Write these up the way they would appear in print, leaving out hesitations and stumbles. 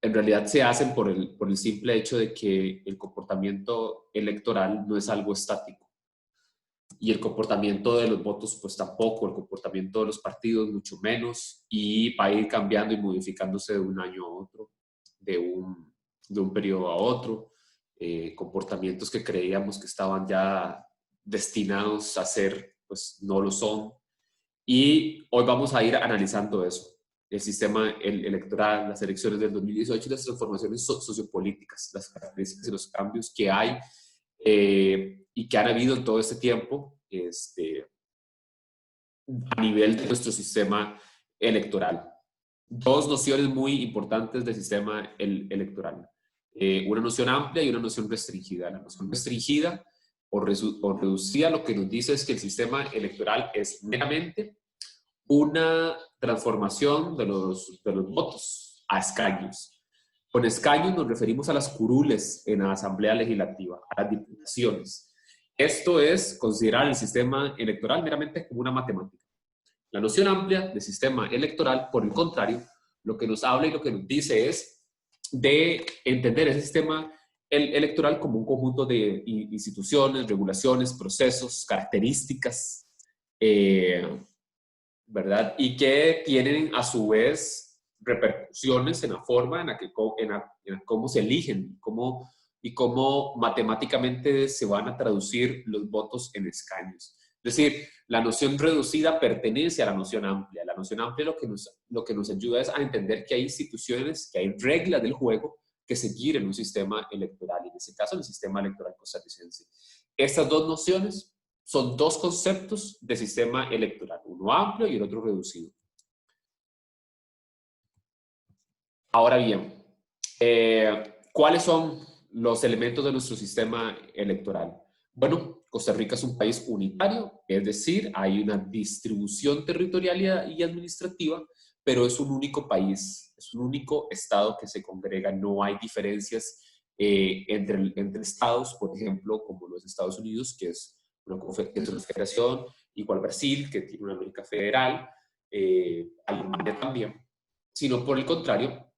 en realidad se hacen por el simple hecho de que el comportamiento electoral no es algo estático. Y el comportamiento de los votos, pues tampoco, el comportamiento de los partidos, mucho menos, y va a ir cambiando y modificándose de un año a otro, de un periodo a otro. Comportamientos que creíamos que estaban ya destinados a ser, pues no lo son. Y hoy vamos a ir analizando eso, el sistema electoral, las elecciones del 2018 y las transformaciones sociopolíticas, las características y los cambios que hay y que han habido en todo este tiempo a nivel de nuestro sistema electoral. Dos nociones muy importantes del sistema electoral. Una noción amplia y una noción restringida. La noción restringida o reducida lo que nos dice es que el sistema electoral es meramente una transformación de los votos a escaños. Con escaños nos referimos a las curules en la Asamblea Legislativa, a las diputaciones. Esto es considerar el sistema electoral meramente como una matemática. La noción amplia del sistema electoral, por el contrario, lo que nos habla y lo que nos dice es de entender ese sistema electoral como un conjunto de instituciones, regulaciones, procesos, características, ¿verdad? Y que tienen a su vez repercusiones en la forma en la que en cómo se eligen y cómo matemáticamente se van a traducir los votos en escaños. Es decir, la noción reducida pertenece a la noción amplia. La noción amplia lo que nos ayuda es a entender que hay instituciones, que hay reglas del juego que seguir en un sistema electoral, y en este caso en el sistema electoral costarricense. Estas dos nociones son dos conceptos de sistema electoral, uno amplio y el otro reducido. Ahora bien, ¿cuáles son los elementos de nuestro sistema electoral? Bueno, Costa Rica es un país unitario, es decir, hay una distribución territorial y administrativa, pero es un único país, es un único estado que se congrega, no hay diferencias entre estados, por ejemplo, como los Estados Unidos, que es una confederación, igual Brasil, que tiene una América federal, Alemania también, sino por el contrario,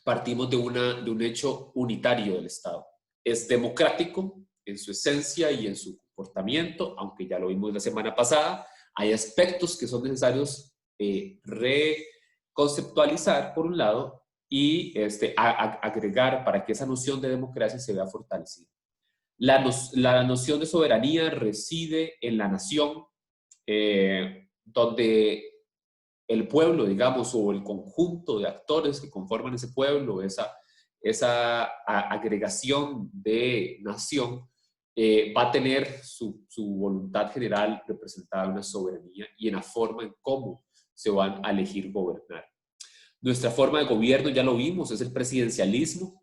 partimos de un hecho unitario del Estado. Es democrático en su esencia y en su comportamiento, aunque ya lo vimos la semana pasada, hay aspectos que son necesarios reconceptualizar por un lado y agregar para que esa noción de democracia se vea fortalecida. La noción de soberanía reside en la nación, donde el pueblo, digamos, o el conjunto de actores que conforman ese pueblo, esa agregación de nación, va a tener su voluntad general representada en una soberanía y en la forma en cómo se van a elegir gobernar. Nuestra forma de gobierno, ya lo vimos, es el presidencialismo.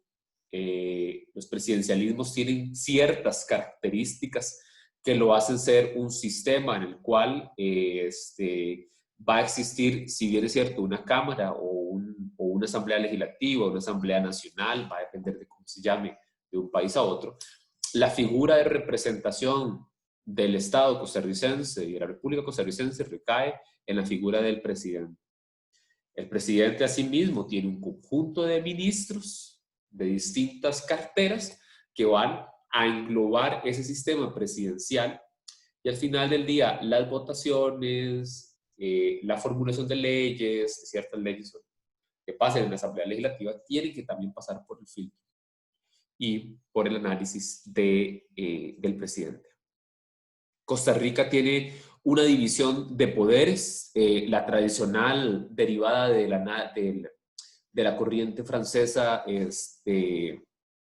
Los presidencialismos tienen ciertas características que lo hacen ser un sistema en el cual va a existir, si bien es cierto, una Cámara o una Asamblea Legislativa, una Asamblea Nacional, va a depender de cómo se llame, de un país a otro. La figura de representación del Estado costarricense y de la República costarricense recae en la figura del presidente. El presidente asimismo tiene un conjunto de ministros de distintas carteras que van a englobar ese sistema presidencial, y al final del día las votaciones, la formulación de leyes, de ciertas leyes que pasen en la Asamblea Legislativa, tienen que también pasar por el filtro y por el análisis del presidente. Costa Rica tiene una división de poderes, la tradicional derivada de la corriente francesa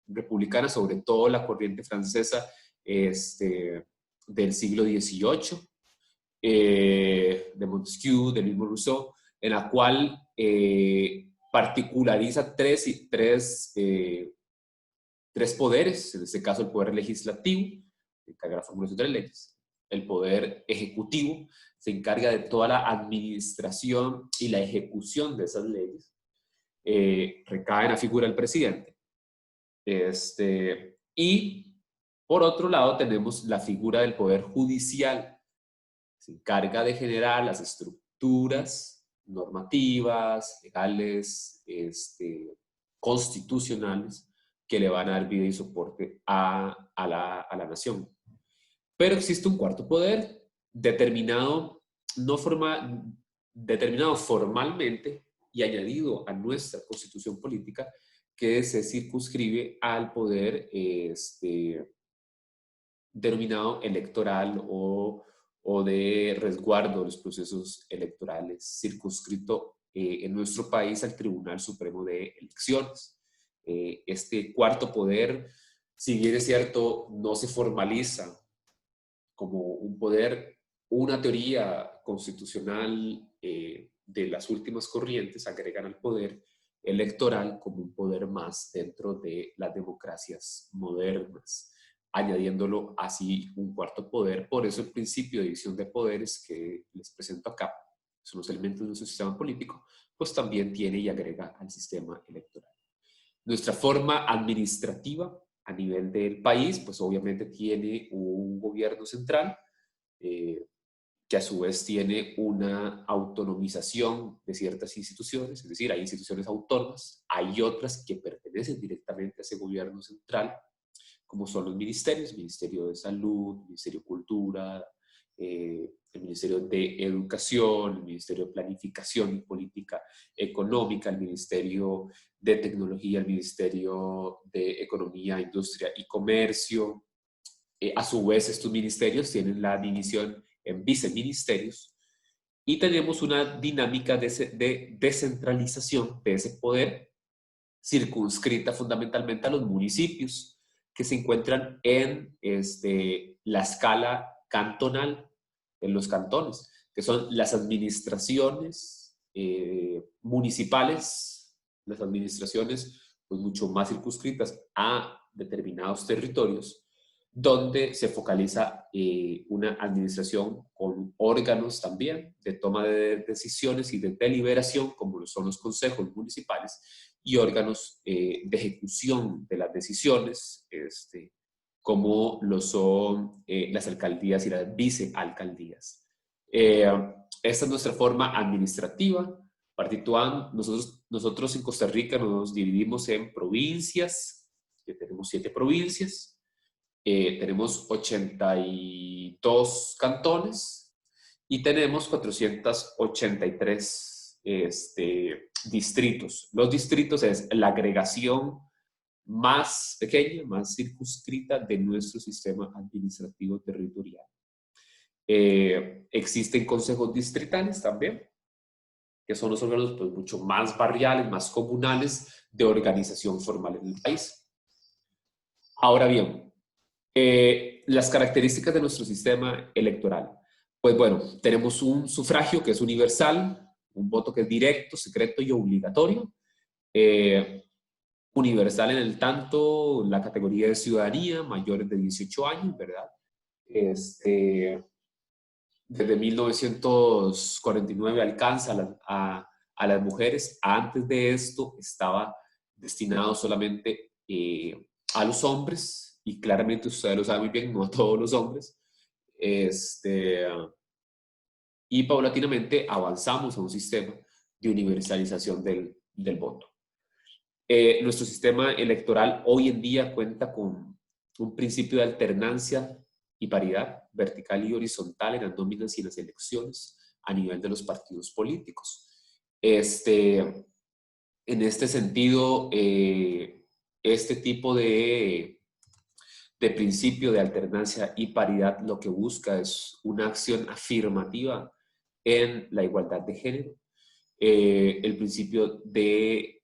republicana, sobre todo la corriente francesa del siglo XVIII, de Montesquieu, del mismo Rousseau, en la cual particulariza tres poderes, en este caso el poder legislativo, que encarga la formulación de las leyes, el poder ejecutivo se encarga de toda la administración y la ejecución de esas leyes, recae en la figura del presidente. Y por otro lado tenemos la figura del poder judicial, se encarga de generar las estructuras normativas, legales, constitucionales que le van a dar vida y soporte a la nación. Pero existe un cuarto poder determinado, determinado formalmente y añadido a nuestra constitución política, que se circunscribe al poder denominado electoral o de resguardo de los procesos electorales, circunscrito en nuestro país al Tribunal Supremo de Elecciones. Este cuarto poder, si bien es cierto, no se formaliza como un poder, una teoría constitucional de las últimas corrientes agregan al poder electoral como un poder más dentro de las democracias modernas, añadiéndolo así un cuarto poder. Por eso el principio de división de poderes que les presento acá, son los elementos de nuestro sistema político, pues también tiene y agrega al sistema electoral. Nuestra forma administrativa a nivel del país, pues obviamente tiene un gobierno central que a su vez tiene una autonomización de ciertas instituciones, es decir, hay instituciones autónomas, hay otras que pertenecen directamente a ese gobierno central, como son los ministerios, Ministerio de Salud, Ministerio de Cultura, el Ministerio de Educación, el Ministerio de Planificación y Política Económica, el Ministerio de Tecnología, el Ministerio de Economía, Industria y Comercio. A su vez, estos ministerios tienen la división en viceministerios y tenemos una dinámica de descentralización de ese poder circunscrita fundamentalmente a los municipios que se encuentran en la escala cantonal, en los cantones, que son las administraciones municipales, las administraciones pues mucho más circunscritas a determinados territorios, donde se focaliza una administración con órganos también de toma de decisiones y de deliberación, como lo son los consejos municipales, y órganos de ejecución de las decisiones, como lo son las alcaldías y las vicealcaldías. Esta es nuestra forma administrativa. Nosotros en Costa Rica nos dividimos en provincias, que tenemos 7 provincias. Tenemos 82 cantones y tenemos 483 distritos. Los distritos es la agregación más pequeña, más circunscrita de nuestro sistema administrativo territorial. Existen consejos distritales también, que son los órganos pues, mucho más barriales, más comunales de organización formal en el país. Ahora bien, las características de nuestro sistema electoral. Pues bueno, tenemos un sufragio que es universal, un voto que es directo, secreto y obligatorio. Universal en el tanto la categoría de ciudadanía, mayores de 18 años, ¿verdad? Desde 1949 alcanza a las mujeres. Antes de esto estaba destinado solamente a los hombres, y claramente ustedes lo saben muy bien, no a todos los hombres. Y paulatinamente avanzamos a un sistema de universalización del voto. Nuestro sistema electoral hoy en día cuenta con un principio de alternancia y paridad vertical y horizontal en las nóminas y en las elecciones a nivel de los partidos políticos. En este sentido, este tipo de principio de alternancia y paridad lo que busca es una acción afirmativa en la igualdad de género. El principio de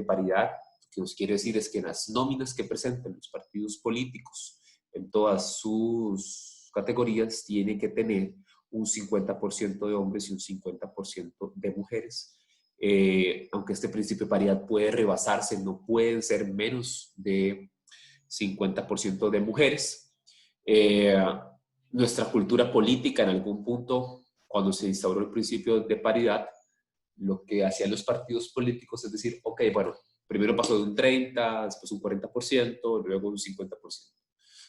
paridad, que nos quiere decir es que en las nóminas que presenten los partidos políticos en todas sus categorías tiene que tener un 50% de hombres y un 50% de mujeres. Aunque este principio de paridad puede rebasarse, no pueden ser menos de 50% de mujeres. Nuestra cultura política en algún punto, cuando se instauró el principio de paridad, lo que hacían los partidos políticos es decir, ok, bueno, primero pasó de un 30%, después un 40%, luego un 50%.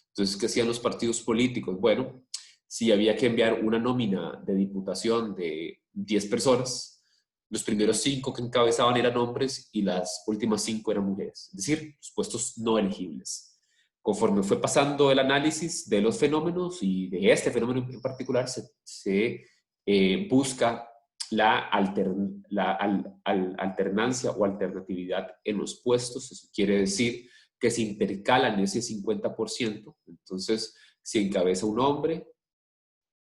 Entonces, ¿qué hacían los partidos políticos? Bueno, si había que enviar una nómina de diputación de 10 personas, los primeros 5 que encabezaban eran hombres y las últimas 5 eran mujeres, es decir, los puestos no elegibles. Conforme fue pasando el análisis de los fenómenos y de este fenómeno en particular, se busca alternancia o alternatividad en los puestos. Eso quiere decir que se intercalan ese 50%. Entonces, si encabeza un hombre,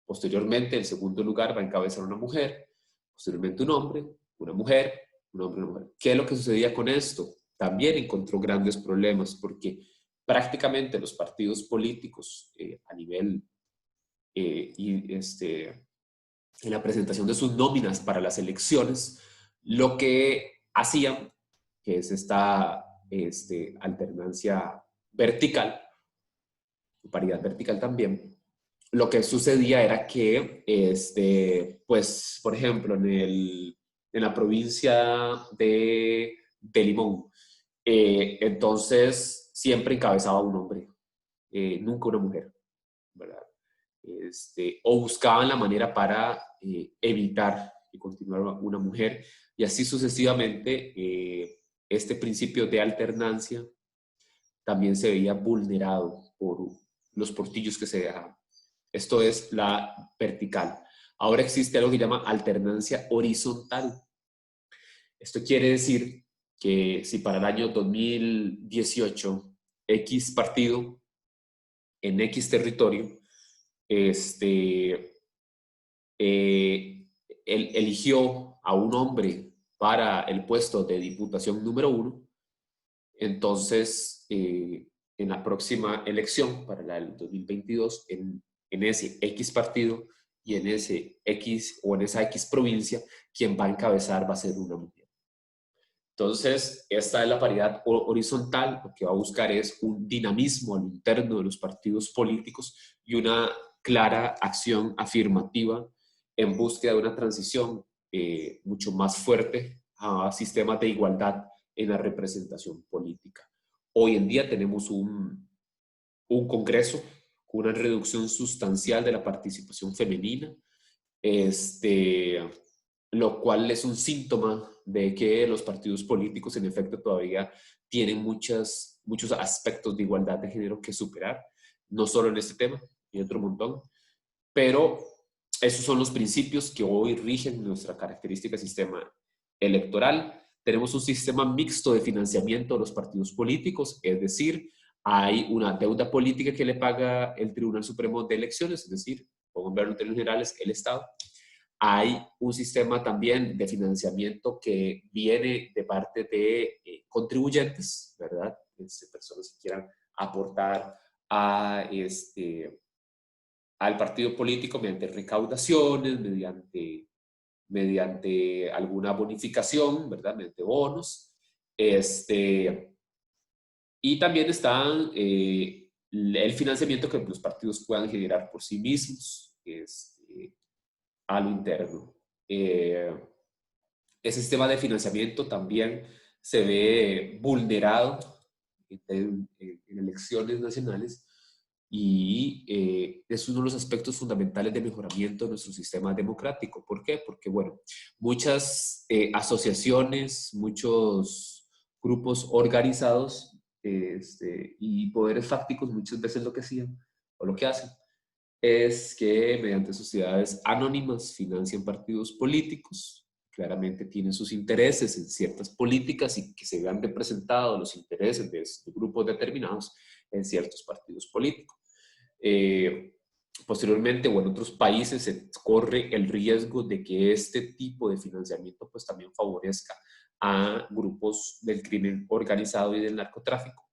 posteriormente, en segundo lugar, va a encabezar una mujer, posteriormente un hombre, una mujer, un hombre, una mujer. ¿Qué es lo que sucedía con esto? También encontró grandes problemas porque prácticamente los partidos políticos a nivel en la presentación de sus nóminas para las elecciones, lo que hacían, que es esta alternancia vertical, paridad vertical también, lo que sucedía era que, pues, por ejemplo, en la provincia de Limón, entonces siempre encabezaba un hombre, nunca una mujer, ¿verdad? O buscaban la manera para evitar que continuara una mujer, y así sucesivamente. Este principio de alternancia también se veía vulnerado por los portillos que se dejaban. Esto es la vertical. Ahora existe algo que se llama alternancia horizontal. Esto quiere decir que si para el año 2018 X partido en X territorio él eligió a un hombre para el puesto de diputación número 1, entonces en la próxima elección, para el 2022, en ese X partido y en ese X o en esa X provincia, quien va a encabezar va a ser una mujer. Entonces, esta es la paridad horizontal. Lo que va a buscar es un dinamismo al interno de los partidos políticos y una clara acción afirmativa en búsqueda de una transición mucho más fuerte a sistemas de igualdad en la representación política. Hoy en día tenemos un Congreso con una reducción sustancial de la participación femenina, lo cual es un síntoma de que los partidos políticos en efecto todavía tienen muchos aspectos de igualdad de género que superar, no solo en este tema, y otro montón, pero esos son los principios que hoy rigen nuestra característica sistema electoral. Tenemos un sistema mixto de financiamiento de los partidos políticos, es decir, hay una deuda política que le paga el Tribunal Supremo de Elecciones, es decir, podemos verlo en términos generales, el Estado. Hay un sistema también de financiamiento que viene de parte de contribuyentes, ¿verdad? Personas que quieran aportar a al partido político mediante recaudaciones, mediante alguna bonificación, ¿verdad? Mediante bonos. Y también está el financiamiento que los partidos puedan generar por sí mismos a lo interno. Ese sistema de financiamiento también se ve vulnerado en elecciones nacionales y es uno de los aspectos fundamentales de mejoramiento de nuestro sistema democrático. ¿Por qué? Porque, bueno, muchas asociaciones, muchos grupos organizados y poderes fácticos muchas veces lo que hacían o lo que hacen es que mediante sociedades anónimas financian partidos políticos. Claramente tienen sus intereses en ciertas políticas y que se vean representados los intereses de grupos determinados en ciertos partidos políticos. Posteriormente, o en otros países, se corre el riesgo de que este tipo de financiamiento pues también favorezca a grupos del crimen organizado y del narcotráfico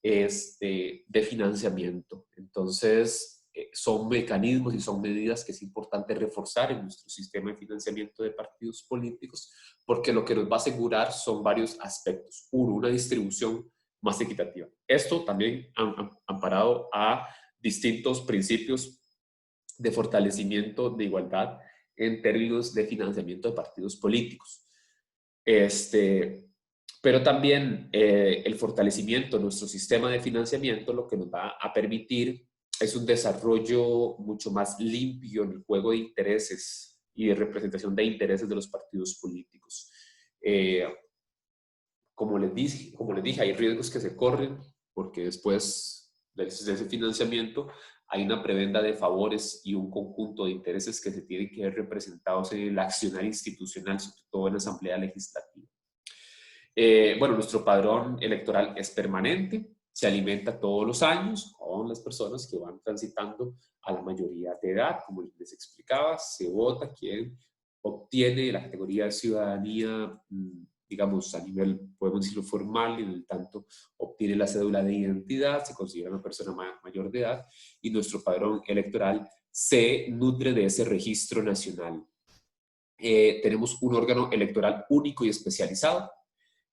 de financiamiento. Entonces, son mecanismos y son medidas que es importante reforzar en nuestro sistema de financiamiento de partidos políticos, porque lo que nos va a asegurar son varios aspectos. Uno, una distribución más equitativa. Esto también amparado a distintos principios de fortalecimiento de igualdad en términos de financiamiento de partidos políticos. Pero también el fortalecimiento de nuestro sistema de financiamiento lo que nos va a permitir es un desarrollo mucho más limpio en el juego de intereses y de representación de intereses de los partidos políticos. Como les dije, hay riesgos que se corren porque después de ese financiamiento hay una prebenda de favores y un conjunto de intereses que se tienen que ver representados en el accionar institucional, sobre todo en la Asamblea Legislativa. Bueno, nuestro padrón electoral es permanente, se alimenta todos los años con las personas que van transitando a la mayoría de edad. Como les explicaba, se vota quien obtiene la categoría de ciudadanía, digamos, a nivel, podemos decirlo, formal, y en el tanto obtiene la cédula de identidad, se considera una persona mayor de edad, y nuestro padrón electoral se nutre de ese registro nacional. Tenemos un órgano electoral único y especializado.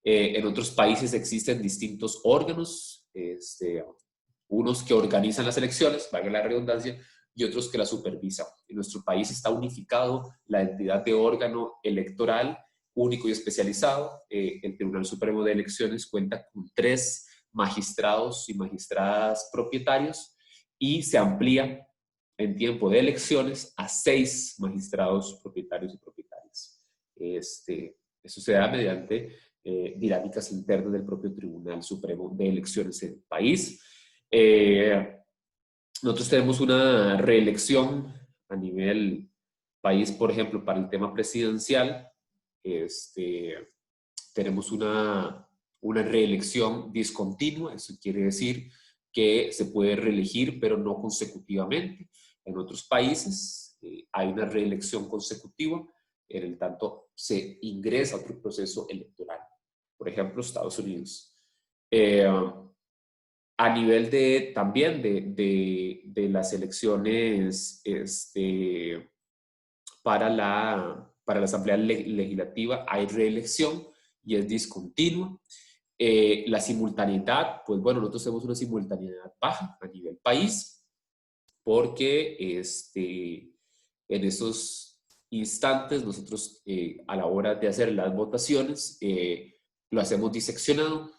En otros países existen distintos órganos, unos que organizan las elecciones, valga la redundancia, y otros que las supervisan. En nuestro país está unificado la entidad de órgano electoral único y especializado. El Tribunal Supremo de Elecciones cuenta con 3 magistrados y magistradas propietarios y se amplía en tiempo de elecciones a 6 magistrados propietarios y propietarias. Eso se da mediante dinámicas internas del propio Tribunal Supremo de Elecciones en el país. Nosotros tenemos una reelección a nivel país, por ejemplo, para el tema presidencial. Tenemos una reelección discontinua, eso quiere decir que se puede reelegir, pero no consecutivamente. En otros países hay una reelección consecutiva, en el tanto se ingresa a otro proceso electoral. Por ejemplo, Estados Unidos. A nivel también de las elecciones para la Asamblea Legislativa hay reelección y es discontinua. La simultaneidad, pues bueno, nosotros tenemos una simultaneidad baja a nivel país porque en esos instantes nosotros a la hora de hacer las votaciones lo hacemos diseccionado.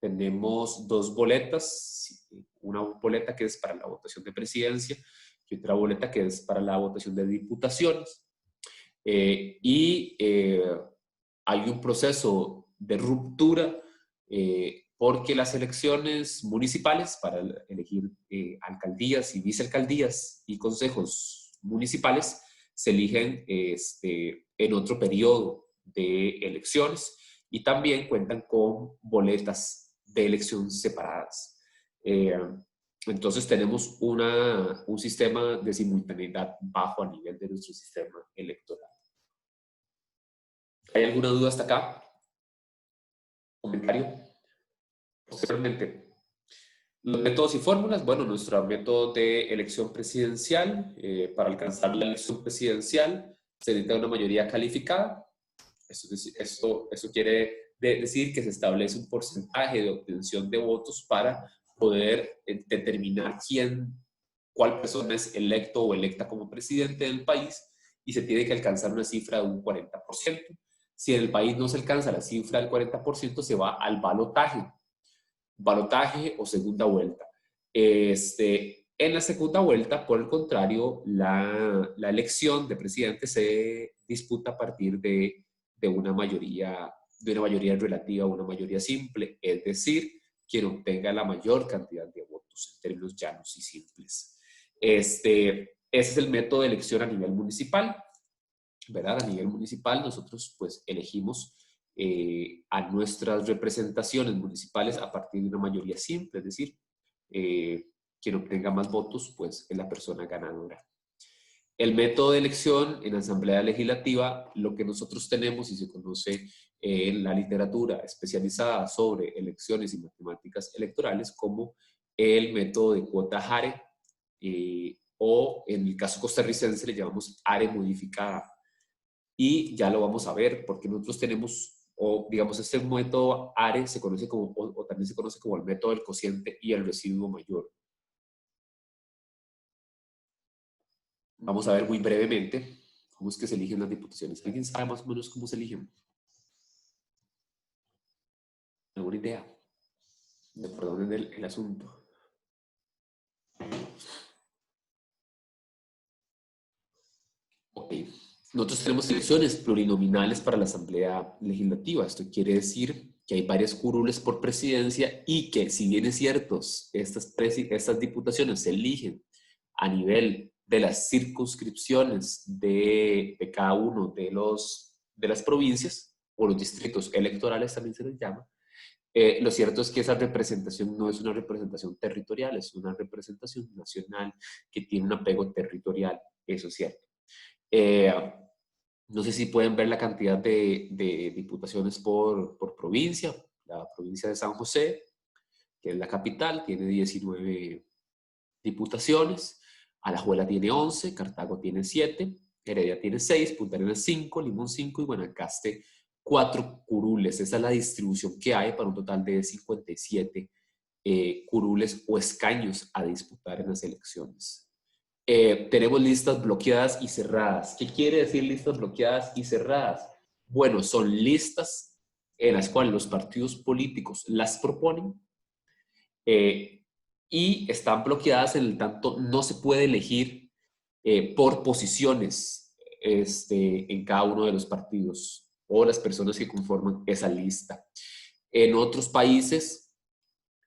Tenemos 2 boletas, una boleta que es para la votación de presidencia y otra boleta que es para la votación de diputaciones. Hay un proceso de ruptura porque las elecciones municipales para elegir alcaldías y vicealcaldías y consejos municipales se eligen en otro periodo de elecciones y también cuentan con boletas de elección separadas. Entonces tenemos un sistema de simultaneidad bajo a nivel de nuestro sistema electoral. ¿Hay alguna duda hasta acá? ¿Comentario? Posteriormente, los métodos y fórmulas. Bueno, nuestro método de elección presidencial, para alcanzar la elección presidencial, se necesita una mayoría calificada. Eso quiere decir que se establece un porcentaje de obtención de votos para poder determinar cuál persona es electo o electa como presidente del país, y se tiene que alcanzar una cifra de un 40%. Si en el país no se alcanza la cifra del 40%, se va al balotaje o segunda vuelta. En la segunda vuelta, por el contrario, la elección de presidente se disputa a partir de una mayoría relativa, una mayoría simple, es decir, quien obtenga la mayor cantidad de votos en términos llanos y simples. Ese es el método de elección a nivel municipal, ¿verdad? A nivel municipal nosotros pues elegimos a nuestras representaciones municipales a partir de una mayoría simple, es decir, quien obtenga más votos pues es la persona ganadora. El método de elección en Asamblea Legislativa, lo que nosotros tenemos y se conoce en la literatura especializada sobre elecciones y matemáticas electorales como el método de cuota Hare, o en el caso costarricense le llamamos Hare modificada. Y ya lo vamos a ver, porque nosotros tenemos, o digamos, este método Hare se conoce como, o también se conoce como el método del cociente y el residuo mayor. Vamos a ver muy brevemente cómo es que se eligen las diputaciones. ¿Alguien sabe más o menos cómo se eligen? ¿Alguna idea de por dónde es el asunto? Ok. nosotros tenemos elecciones plurinominales para la Asamblea Legislativa. Esto quiere decir que hay varias curules por presidencia y que, si bien es cierto, estas diputaciones se eligen a nivel de las circunscripciones de cada uno de las provincias, o los distritos electorales también se les llama, lo cierto es que esa representación no es una representación territorial, es una representación nacional que tiene un apego territorial, eso es cierto. Eh, no sé si pueden ver la cantidad de diputaciones por provincia. La provincia de San José, que es la capital, tiene 19 diputaciones. Alajuela tiene 11, Cartago tiene 7, Heredia tiene 6, Punta Arenas 5, Limón 5 y Guanacaste 4 curules. Esa es la distribución que hay para un total de 57 curules o escaños a disputar en las elecciones. Tenemos listas bloqueadas y cerradas. ¿Qué quiere decir listas bloqueadas y cerradas? Bueno, son listas en las cuales los partidos políticos las proponen y están bloqueadas en el tanto no se puede elegir por posiciones en cada uno de los partidos o las personas que conforman esa lista. En otros países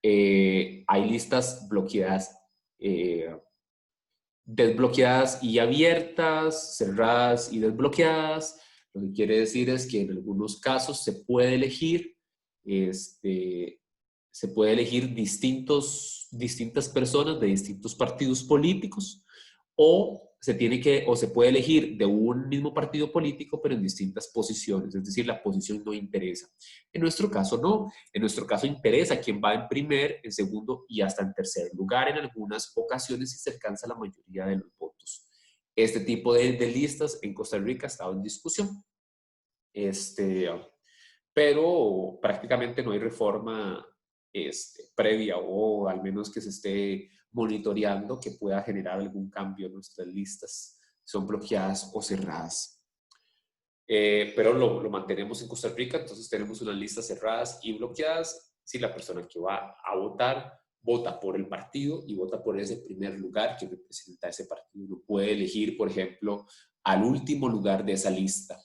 hay listas bloqueadas, desbloqueadas y abiertas, cerradas y desbloqueadas. Lo que quiere decir es que en algunos casos se puede elegir distintas personas de distintos partidos políticos o se puede elegir de un mismo partido político pero en distintas posiciones, es decir, la posición no interesa. En nuestro caso no, en nuestro caso interesa quién va en primer, en segundo y hasta en tercer lugar en algunas ocasiones si se alcanza la mayoría de los votos. Este tipo de listas en Costa Rica ha estado en discusión. Pero prácticamente no hay reforma previa o al menos que se esté monitoreando que pueda generar algún cambio en nuestras listas. Son bloqueadas o cerradas. Pero lo mantenemos en Costa Rica, entonces tenemos unas listas cerradas y bloqueadas. Si la persona que va a votar vota por el partido y vota por ese primer lugar que representa ese partido, no puede elegir, por ejemplo, al último lugar de esa lista.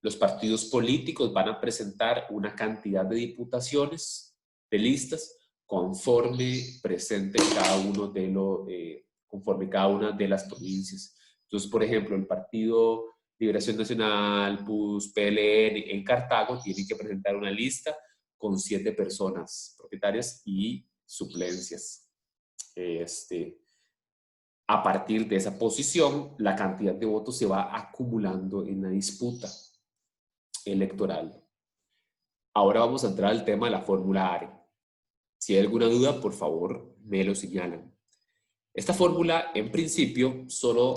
Los partidos políticos van a presentar una cantidad de diputaciones, de listas, conforme presenten conforme cada una de las provincias. Entonces, por ejemplo, el Partido Liberación Nacional, PUS, PLN, en Cartago tienen que presentar una lista con 7 personas propietarias y suplencias. A partir de esa posición, la cantidad de votos se va acumulando en la disputa electoral. Ahora vamos a entrar al tema de la fórmula ARE. Si hay alguna duda, por favor, me lo señalan. Esta fórmula, en principio, solo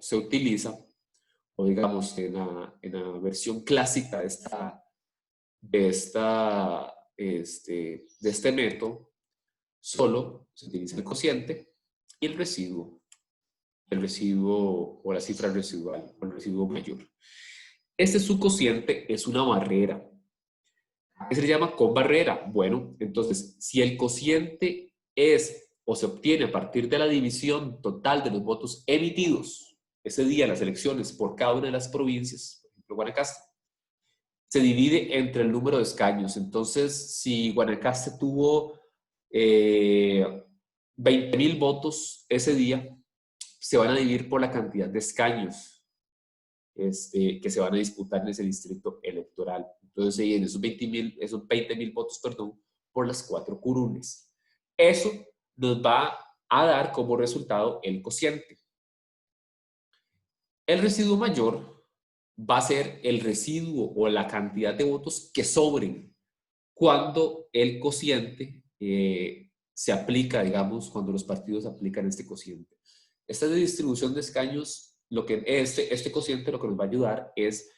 se utiliza, o digamos, en la versión clásica de este método, solo se utiliza el cociente y el residuo o la cifra residual, o el residuo mayor. Este subcociente es una barrera. ¿Qué se le llama con barrera? Bueno, entonces, si el cociente es o se obtiene a partir de la división total de los votos emitidos ese día en las elecciones por cada una de las provincias, por ejemplo, Guanacaste, se divide entre el número de escaños. Entonces, si Guanacaste tuvo 20,000 votos ese día, se van a dividir por la cantidad de escaños que se van a disputar en ese distrito electoral. Entonces se dividen esos 20,000 votos, por las 4 curules. Eso nos va a dar como resultado el cociente. El residuo mayor va a ser el residuo o la cantidad de votos que sobren cuando el cociente se aplica, digamos, cuando los partidos aplican este cociente. Esta distribución de escaños, este cociente lo que nos va a ayudar es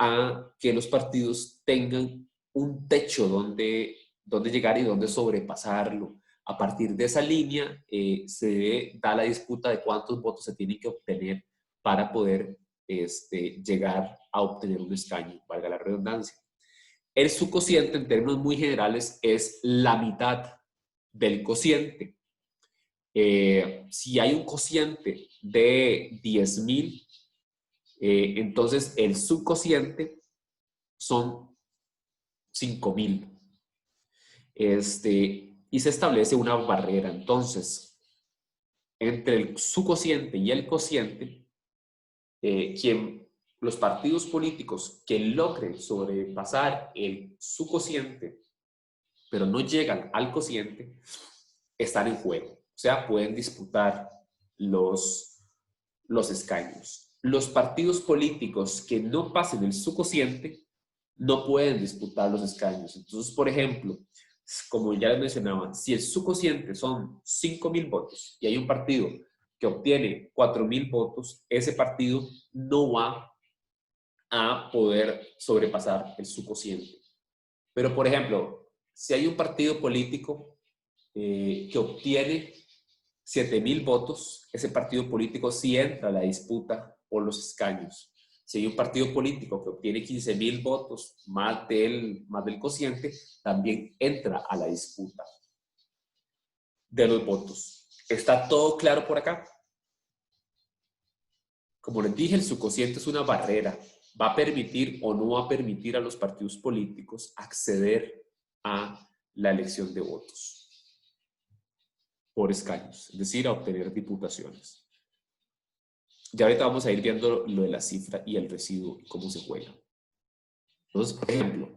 a que los partidos tengan un techo donde llegar y donde sobrepasarlo. A partir de esa línea se da la disputa de cuántos votos se tienen que obtener para poder llegar a obtener un escaño, valga la redundancia. El subcociente, en términos muy generales, es la mitad del cociente. Si hay un cociente de 10.000, entonces el subcociente son 5.000. Y se establece una barrera. Entonces, entre el subcociente y el cociente, los partidos políticos que logren sobrepasar el subcociente, pero no llegan al cociente, están en juego. O sea, pueden disputar los escaños. Los partidos políticos que no pasen el subcociente no pueden disputar los escaños. Entonces, por ejemplo, como ya les mencionaba, si el subcociente son 5.000 votos y hay un partido que obtiene 4.000 votos, ese partido no va a poder sobrepasar el subcociente. Pero, por ejemplo, si hay un partido político que obtiene 7.000 votos, ese partido político sí entra a la disputa por los escaños. Si hay un partido político que obtiene 15.000 votos más del cociente, también entra a la disputa de los votos. ¿Está todo claro por acá? Como les dije, el subcociente es una barrera. Va a permitir o no va a permitir a los partidos políticos acceder a la elección de votos por escaños, es decir, a obtener diputaciones. Ya ahorita vamos a ir viendo lo de la cifra y el residuo y cómo se juega. Entonces, por ejemplo,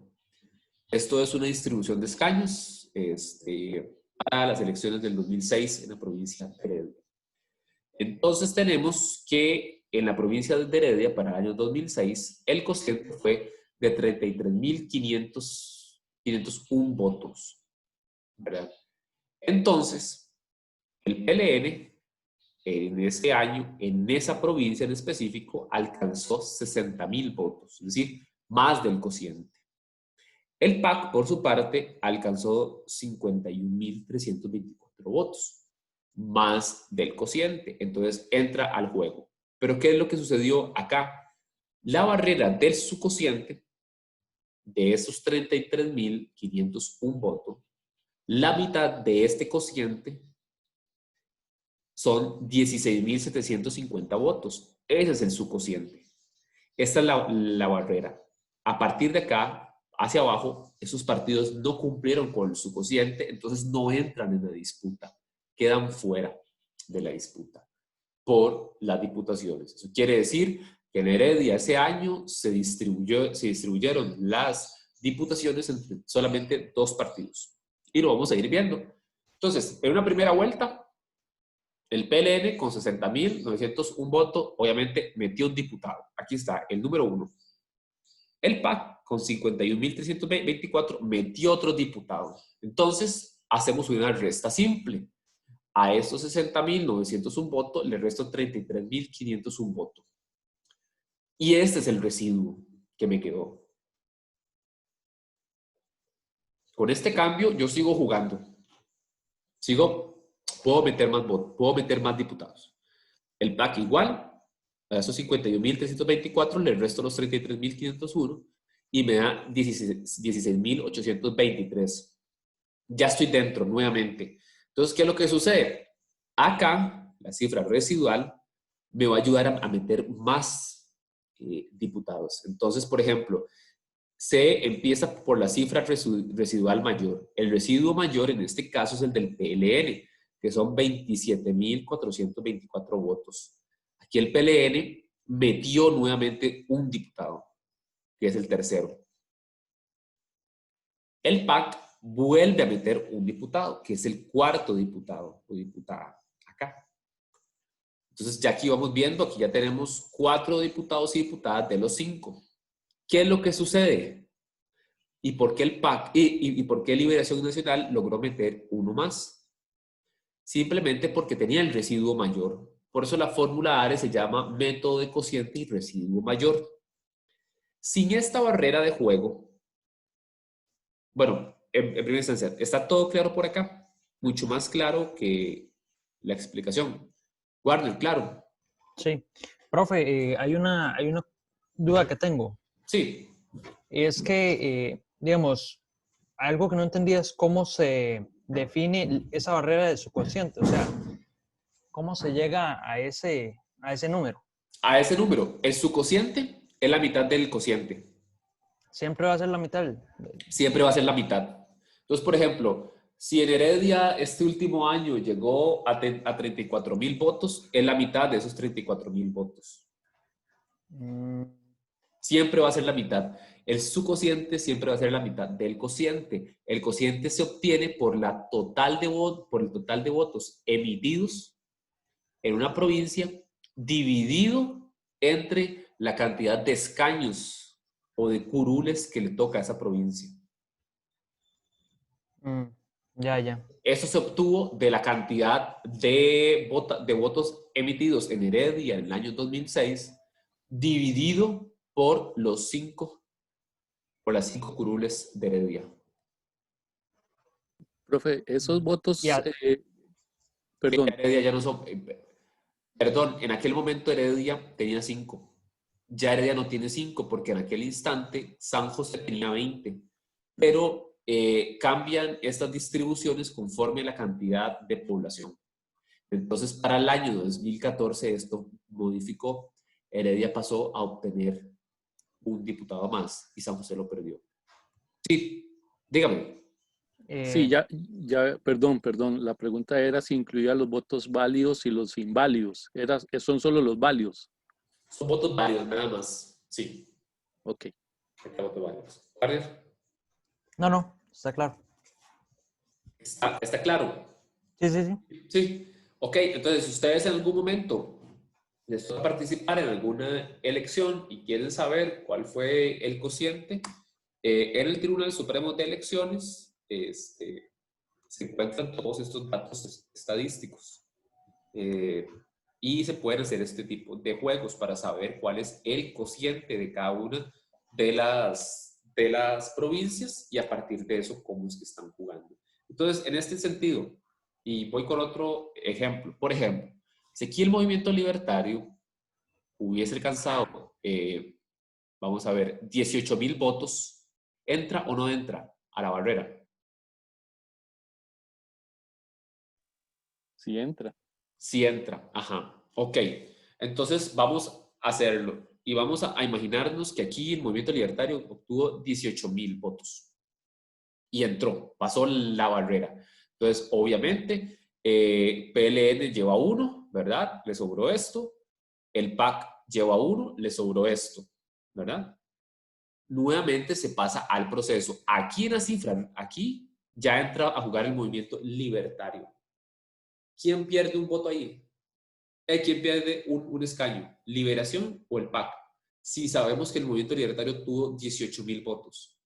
esto es una distribución de escaños para las elecciones del 2006 en la provincia de Heredia. Entonces tenemos que en la provincia de Heredia para el año 2006 el cociente fue de 33.501 votos, ¿verdad? Entonces, el PLN en ese año, en esa provincia en específico, alcanzó 60.000 votos, es decir, más del cociente. El PAC, por su parte, alcanzó 51.324 votos, más del cociente. Entonces, entra al juego. Pero, ¿qué es lo que sucedió acá? La barrera del subcociente, de esos 33.501 votos, la mitad de este cociente son 16.750 votos. Ese es el subcociente. Esta es la barrera. A partir de acá, hacia abajo, esos partidos no cumplieron con el subcociente, entonces no entran en la disputa. Quedan fuera de la disputa por las diputaciones. Eso quiere decir que en Heredia ese año se distribuyeron las diputaciones entre solamente 2 partidos. Y lo vamos a ir viendo. Entonces, en una primera vuelta, el PLN con 60.901 votos, obviamente metió un diputado. Aquí está, el número 1. El PAC con 51.324 metió otro diputado. Entonces, hacemos una resta simple. A estos 60.901 votos le resto 33.501 votos. Y este es el residuo que me quedó. Con este cambio, yo sigo jugando. Puedo meter más votos, puedo meter más diputados. El PAC igual, a esos 51.324 le resto los 33.501 y me da 16.823. Ya estoy dentro nuevamente. Entonces, ¿qué es lo que sucede? Acá, la cifra residual me va a ayudar a meter más diputados. Entonces, por ejemplo, se empieza por la cifra residual mayor. El residuo mayor en este caso es el del PLN, que son 27.424 votos. Aquí el PLN metió nuevamente un diputado, que es el tercero. El PAC vuelve a meter un diputado, que es el cuarto diputado o diputada acá. Entonces ya aquí vamos viendo, aquí ya tenemos 4 diputados y diputadas de los 5. ¿Qué es lo que sucede? ¿Y por qué el PAC y por qué Liberación Nacional logró meter uno más? Simplemente porque tenía el residuo mayor. Por eso la fórmula ARE se llama método de cociente y residuo mayor. Sin esta barrera de juego, bueno, en primera instancia, ¿está todo claro por acá? Mucho más claro que la explicación. Warner, claro. Sí. Profe, hay una duda que tengo. Sí. Es que, digamos, algo que no entendía es cómo se define esa barrera de subconsciente. O sea, cómo se llega a ese número? A ese número, el subcociente es la mitad del cociente. Siempre va a ser la mitad. Siempre va a ser la mitad. Entonces, por ejemplo, si en Heredia este último año llegó a 34,000 votos, es la mitad de esos 34,000 votos. Mm, Siempre va a ser la mitad. El subcociente siempre va a ser la mitad del cociente. El cociente se obtiene por por el total de votos emitidos en una provincia dividido entre la cantidad de escaños o de curules que le toca a esa provincia. mm, ya, ya. Eso se obtuvo de la cantidad de votos emitidos en Heredia en el año 2006, dividido por las 5 curules de Heredia. Profe, esos votos, Ya, perdón, Heredia ya no son, perdón, en aquel momento Heredia tenía 5. Ya Heredia no tiene 5 porque en aquel instante San José tenía 20. Pero cambian estas distribuciones conforme a la cantidad de población. Entonces, para el año 2014 esto modificó. Heredia pasó a obtener un diputado más y San José lo perdió. Sí, dígame. sí, eh, perdón, la pregunta era si incluía los votos válidos y los inválidos. Son solo los válidos. Son votos válidos, nada más. Sí, Ok. votos válidos. ¿Warrior? no, está claro. ¿Está claro? Sí, sí, sí. Sí. Ok, entonces, si ustedes en algún momento les toca participar en alguna elección y quieren saber cuál fue el cociente, en el Tribunal Supremo de Elecciones se encuentran todos estos datos estadísticos y se pueden hacer este tipo de juegos para saber cuál es el cociente de cada una de las provincias y a partir de eso cómo es que están jugando. Entonces, en este sentido, y voy con otro ejemplo, por ejemplo, si aquí el movimiento libertario hubiese alcanzado, vamos a ver, 18,000 votos, ¿entra o no entra a la barrera? Sí entra. Sí entra, ajá. Ok, entonces vamos a hacerlo y vamos a imaginarnos que aquí el movimiento libertario obtuvo 18,000 votos y entró, pasó la barrera. Entonces, obviamente, PLN lleva uno, ¿verdad? Le sobró esto. El PAC lleva uno, le sobró esto, ¿verdad? Nuevamente se pasa al proceso. Aquí en la cifra, aquí ya entra a jugar el movimiento libertario. ¿Quién pierde un voto ahí? ¿Quién pierde un escaño? ¿Liberación o el PAC? Si sabemos que el movimiento libertario tuvo 18,000 votos.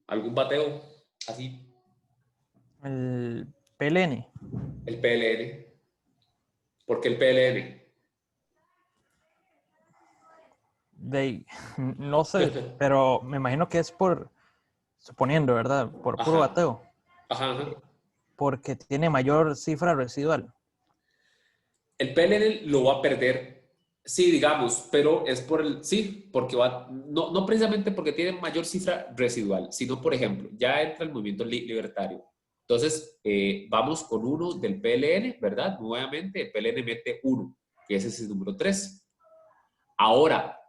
¿Algún bateo? Así, El PLN. el PLN. ¿Por qué el PLN? De, no sé, pero me imagino que es suponiendo, ¿verdad? Por puro Ajá, bateo. ajá, ajá. Porque tiene mayor cifra residual. El PLN lo va a perder, sí, digamos, pero es por el, sí, porque va, no precisamente porque tiene mayor cifra residual, sino, por ejemplo, ya entra el movimiento libertario. Entonces, vamos con uno del PLN, ¿verdad? Nuevamente, el PLN mete uno, que ese es el número 3. Ahora,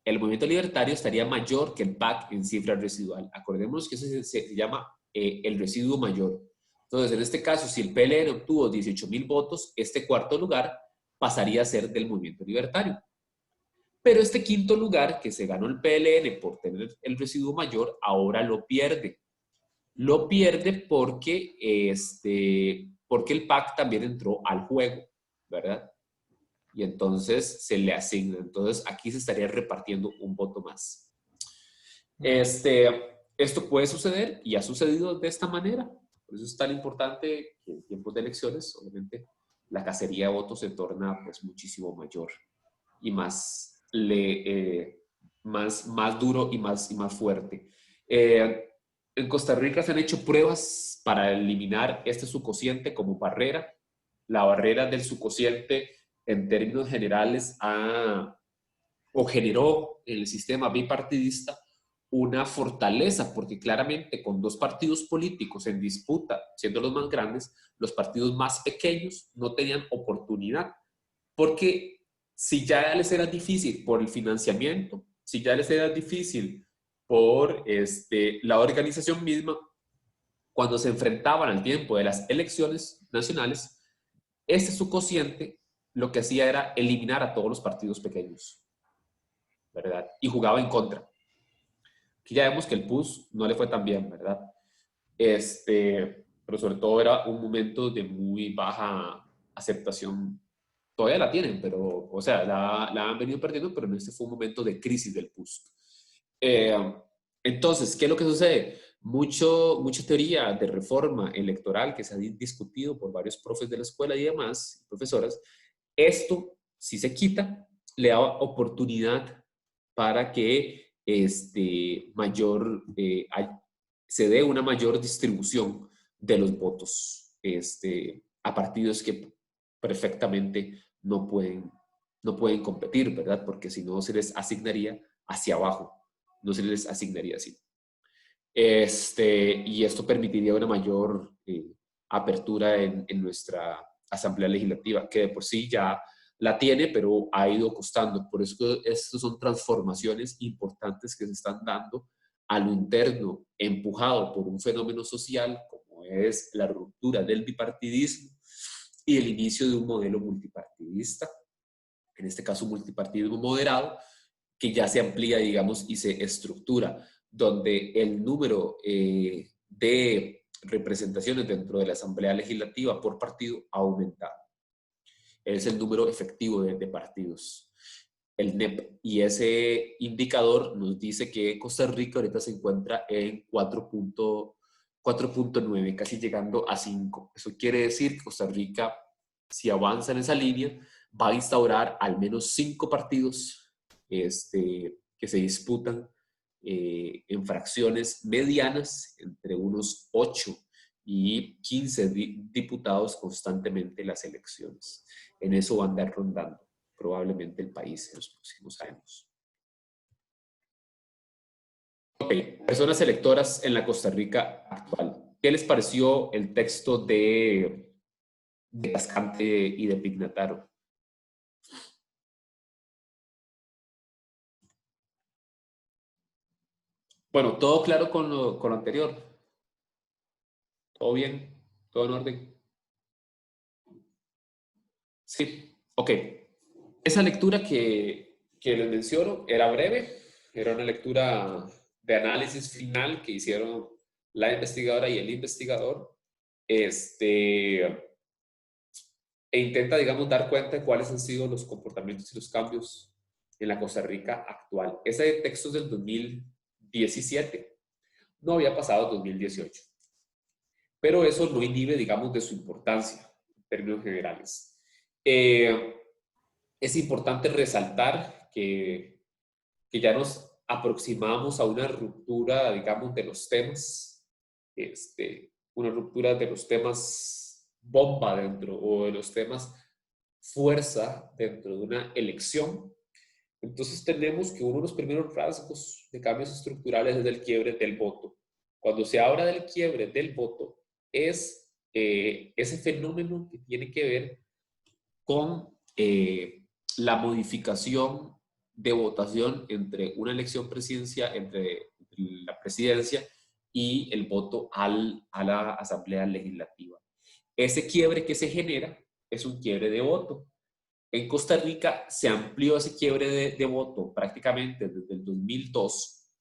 el movimiento libertario estaría mayor que el PAC en cifra residual. Acordémonos que eso se llama el residuo mayor. Entonces, en este caso, si el PLN obtuvo 18,000 votos, este cuarto lugar pasaría a ser del movimiento libertario. Pero este quinto lugar que se ganó el PLN por tener el residuo mayor, ahora lo pierde. Lo pierde porque el PAC también entró al juego, ¿verdad? Y entonces se le asigna. Entonces aquí se estaría repartiendo un voto más. Esto puede suceder y ha sucedido de esta manera. Por eso es tan importante que en tiempos de elecciones, obviamente, la cacería de votos se torna pues muchísimo mayor y más duro y más fuerte. En Costa Rica se han hecho pruebas para eliminar este subcociente como barrera. La barrera del subcociente en términos generales, o generó en el sistema bipartidista una fortaleza, porque claramente con dos partidos políticos en disputa, siendo los más grandes, los partidos más pequeños no tenían oportunidad, porque si ya les era difícil por el financiamiento, si ya les era difícil por la organización misma, cuando se enfrentaban al tiempo de las elecciones nacionales, su cociente lo que hacía era eliminar a todos los partidos pequeños, ¿verdad? Y jugaba en contra. Aquí ya vemos que el PUS no le fue tan bien, ¿verdad? Pero sobre todo era un momento de muy baja aceptación. Todavía la tienen, pero, o sea, la han venido perdiendo, pero en este fue un momento de crisis del PUS. Entonces, ¿qué es lo que sucede? Mucha teoría de reforma electoral que se ha discutido por varios profes de la escuela y demás, profesoras. Esto, si se quita, le da oportunidad para que se dé una mayor distribución de los votos a partidos que perfectamente no pueden competir, ¿verdad? Porque si no se les asignaría hacia abajo, no se les asignaría así. Y esto permitiría una mayor apertura en nuestra Asamblea Legislativa, que de por sí ya la tiene, pero ha ido costando. Por eso estas son transformaciones importantes que se están dando a lo interno, empujado por un fenómeno social como es la ruptura del bipartidismo y el inicio de un modelo multipartidista, en este caso multipartidismo moderado, que ya se amplía, digamos, y se estructura, donde el número de representaciones dentro de la Asamblea Legislativa por partido ha aumentado. Es el número efectivo de partidos, el NEP. Y ese indicador nos dice que Costa Rica ahorita se encuentra en 4.9, casi llegando a 5. Eso quiere decir que Costa Rica, si avanza en esa línea, va a instaurar al menos 5 partidos que se disputan en fracciones medianas, entre unos 8 y 15 diputados constantemente en las elecciones. En eso va a andar rondando probablemente el país en los próximos años. Ok, personas electoras en la Costa Rica actual. ¿Qué les pareció el texto de Cascante y de Pignataro? Bueno, todo claro con lo anterior. ¿Todo bien? ¿Todo en orden? Sí, ok. Esa lectura que les menciono era breve, era una lectura de análisis final que hicieron la investigadora y el investigador, e intenta, digamos, dar cuenta de cuáles han sido los comportamientos y los cambios en la Costa Rica actual. Ese texto es del 2017, no había pasado 2018, pero eso no inhibe, digamos, de su importancia en términos generales. Es importante resaltar que ya nos aproximamos a una ruptura, digamos, de los temas, una ruptura de los temas bomba dentro, o de los temas fuerza dentro de una elección. Entonces tenemos que uno de los primeros rasgos de cambios estructurales es el quiebre del voto. Cuando se habla del quiebre del voto, es ese fenómeno que tiene que ver con la modificación de votación entre una elección presidencial, entre la presidencia y el voto a la Asamblea Legislativa. Ese quiebre que se genera es un quiebre de voto. En Costa Rica se amplió ese quiebre de voto prácticamente desde el 2002,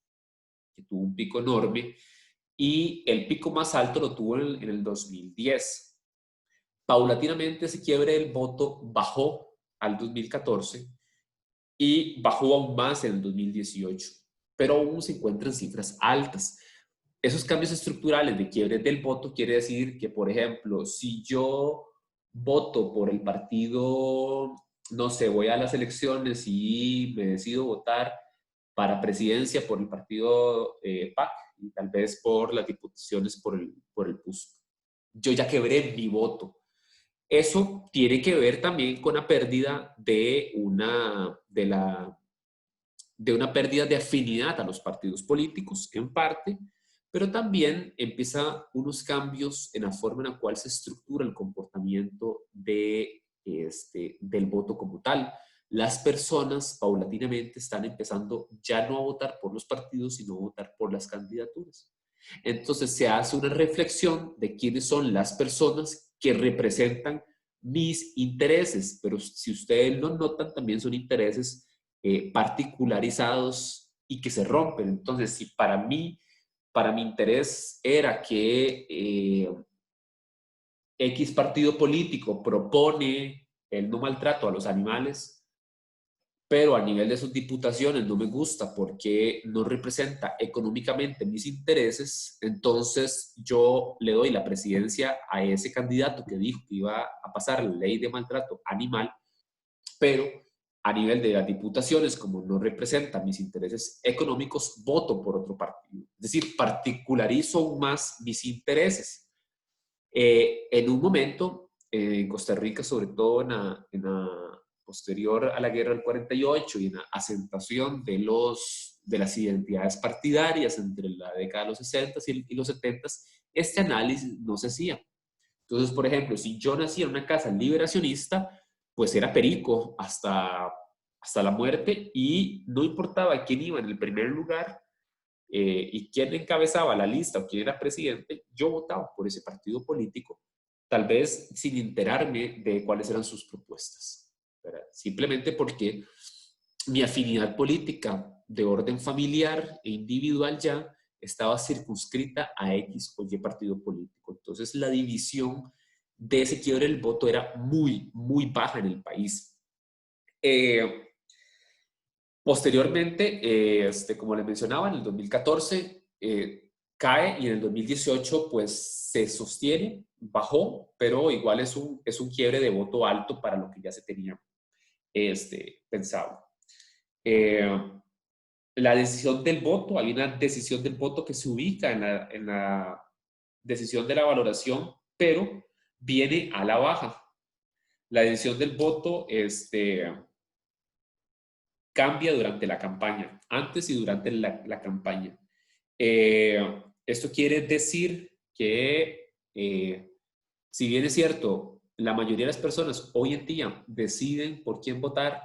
que tuvo un pico enorme, y el pico más alto lo tuvo en el 2010. Paulatinamente ese quiebre del voto bajó al 2014 y bajó aún más en el 2018, pero aún se encuentran cifras altas. Esos cambios estructurales de quiebre del voto quiere decir que, por ejemplo, si yo voto por el partido, no sé, voy a las elecciones y me decido votar para presidencia por el partido PAC y tal vez por las diputaciones por el PUS. Yo ya quebré mi voto. Eso tiene que ver también con la pérdida de una pérdida de afinidad a los partidos políticos, en parte, pero también empieza unos cambios en la forma en la cual se estructura el comportamiento del voto como tal. Las personas paulatinamente están empezando ya no a votar por los partidos, sino a votar por las candidaturas. Entonces se hace una reflexión de quiénes son las personas que representan mis intereses, pero si ustedes lo notan, también son intereses particularizados y que se rompen. Entonces, si para mi interés era que X partido político propone el no maltrato a los animales, pero a nivel de sus diputaciones no me gusta porque no representa económicamente mis intereses, entonces yo le doy la presidencia a ese candidato que dijo que iba a pasar la ley de maltrato animal, pero a nivel de las diputaciones, como no representa mis intereses económicos, voto por otro partido. Es decir, particularizo aún más mis intereses. En un momento, en Costa Rica, sobre todo en la posterior a la guerra del 48 y en la asentación de las identidades partidarias entre la década de los 60 y los 70, este análisis no se hacía. Entonces, por ejemplo, si yo nací en una casa liberacionista, pues era perico hasta la muerte y no importaba quién iba en el primer lugar y quién encabezaba la lista o quién era presidente, yo votaba por ese partido político, tal vez sin enterarme de cuáles eran sus propuestas, ¿verdad? Simplemente porque mi afinidad política de orden familiar e individual ya estaba circunscrita a X o Y partido político. Entonces la división de ese quiebre del voto era muy, muy baja en el país. Posteriormente, como les mencionaba, en el 2014 cae y en el 2018 pues se sostiene, bajó, pero igual es un quiebre de voto alto para lo que ya se tenía pensado. La decisión del voto, hay una decisión del voto que se ubica en la decisión de la valoración, pero viene a la baja. La decisión del voto cambia durante la campaña, antes y durante la campaña. Esto quiere decir que, si bien es cierto, la mayoría de las personas hoy en día deciden por quién votar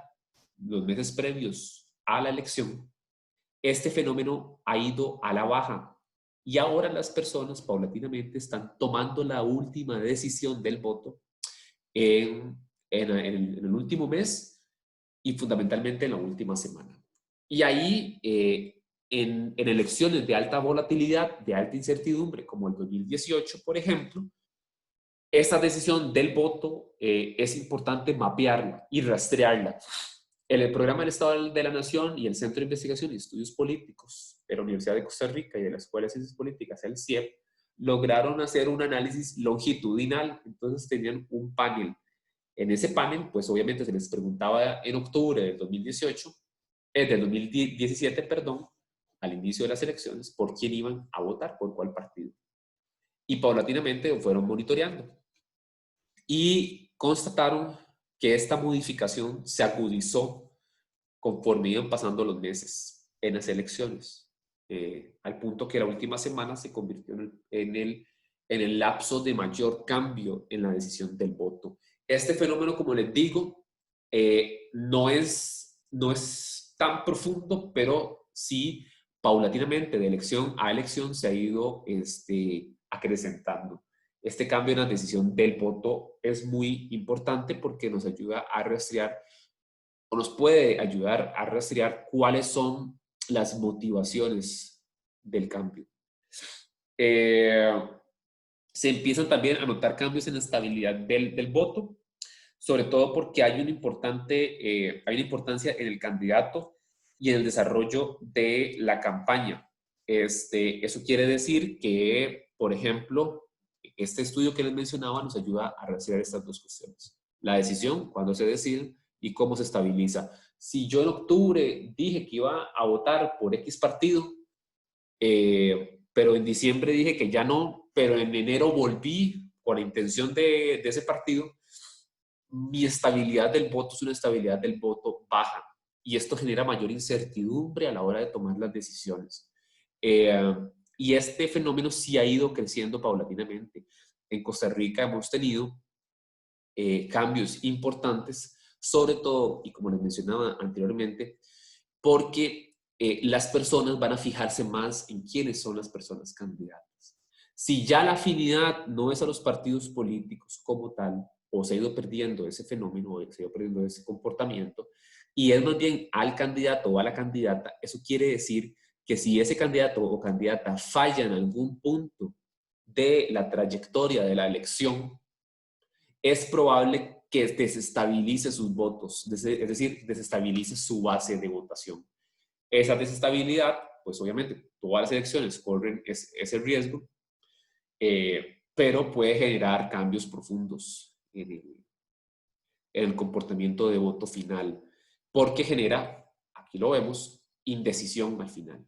los meses previos a la elección, este fenómeno ha ido a la baja y ahora las personas paulatinamente están tomando la última decisión del voto en el último mes y fundamentalmente en la última semana. Y ahí, en elecciones de alta volatilidad, de alta incertidumbre, como el 2018, por ejemplo, esta decisión del voto es importante mapearla y rastrearla. En el programa del Estado de la Nación y el Centro de Investigación y Estudios Políticos de la Universidad de Costa Rica y de la Escuela de Ciencias Políticas, el CIEP, lograron hacer un análisis longitudinal. Entonces tenían un panel. En ese panel, pues obviamente se les preguntaba en octubre del 2017, perdón, al inicio de las elecciones, por quién iban a votar, por cuál partido. Y paulatinamente fueron monitoreando. Y constataron que esta modificación se agudizó conforme iban pasando los meses en las elecciones, al punto que la última semana se convirtió en el lapso de mayor cambio en la decisión del voto. Este fenómeno, como les digo, no es tan profundo, pero sí paulatinamente de elección a elección se ha ido acrecentando. Este cambio en la decisión del voto es muy importante porque nos ayuda a rastrear o nos puede ayudar a rastrear cuáles son las motivaciones del cambio. Se empiezan también a notar cambios en la estabilidad del voto, sobre todo porque hay una importancia en el candidato y en el desarrollo de la campaña. Eso quiere decir que, por ejemplo, este estudio que les mencionaba nos ayuda a rastrear estas dos cuestiones. La decisión, cuándo se decide y cómo se estabiliza. Si yo en octubre dije que iba a votar por X partido, pero en diciembre dije que ya no, pero en enero volví con la intención de ese partido, mi estabilidad del voto es una estabilidad del voto baja y esto genera mayor incertidumbre a la hora de tomar las decisiones. Y este fenómeno sí ha ido creciendo paulatinamente. En Costa Rica hemos tenido cambios importantes, sobre todo, y como les mencionaba anteriormente, porque las personas van a fijarse más en quiénes son las personas candidatas. Si ya la afinidad no es a los partidos políticos como tal, o se ha ido perdiendo ese fenómeno, o se ha ido perdiendo ese comportamiento, y es más bien al candidato o a la candidata, eso quiere decir que si ese candidato o candidata falla en algún punto de la trayectoria de la elección, es probable que desestabilice sus votos, es decir, desestabilice su base de votación. Esa desestabilidad, pues obviamente todas las elecciones corren ese riesgo, pero puede generar cambios profundos en el comportamiento de voto final, porque genera, aquí lo vemos, indecisión al final.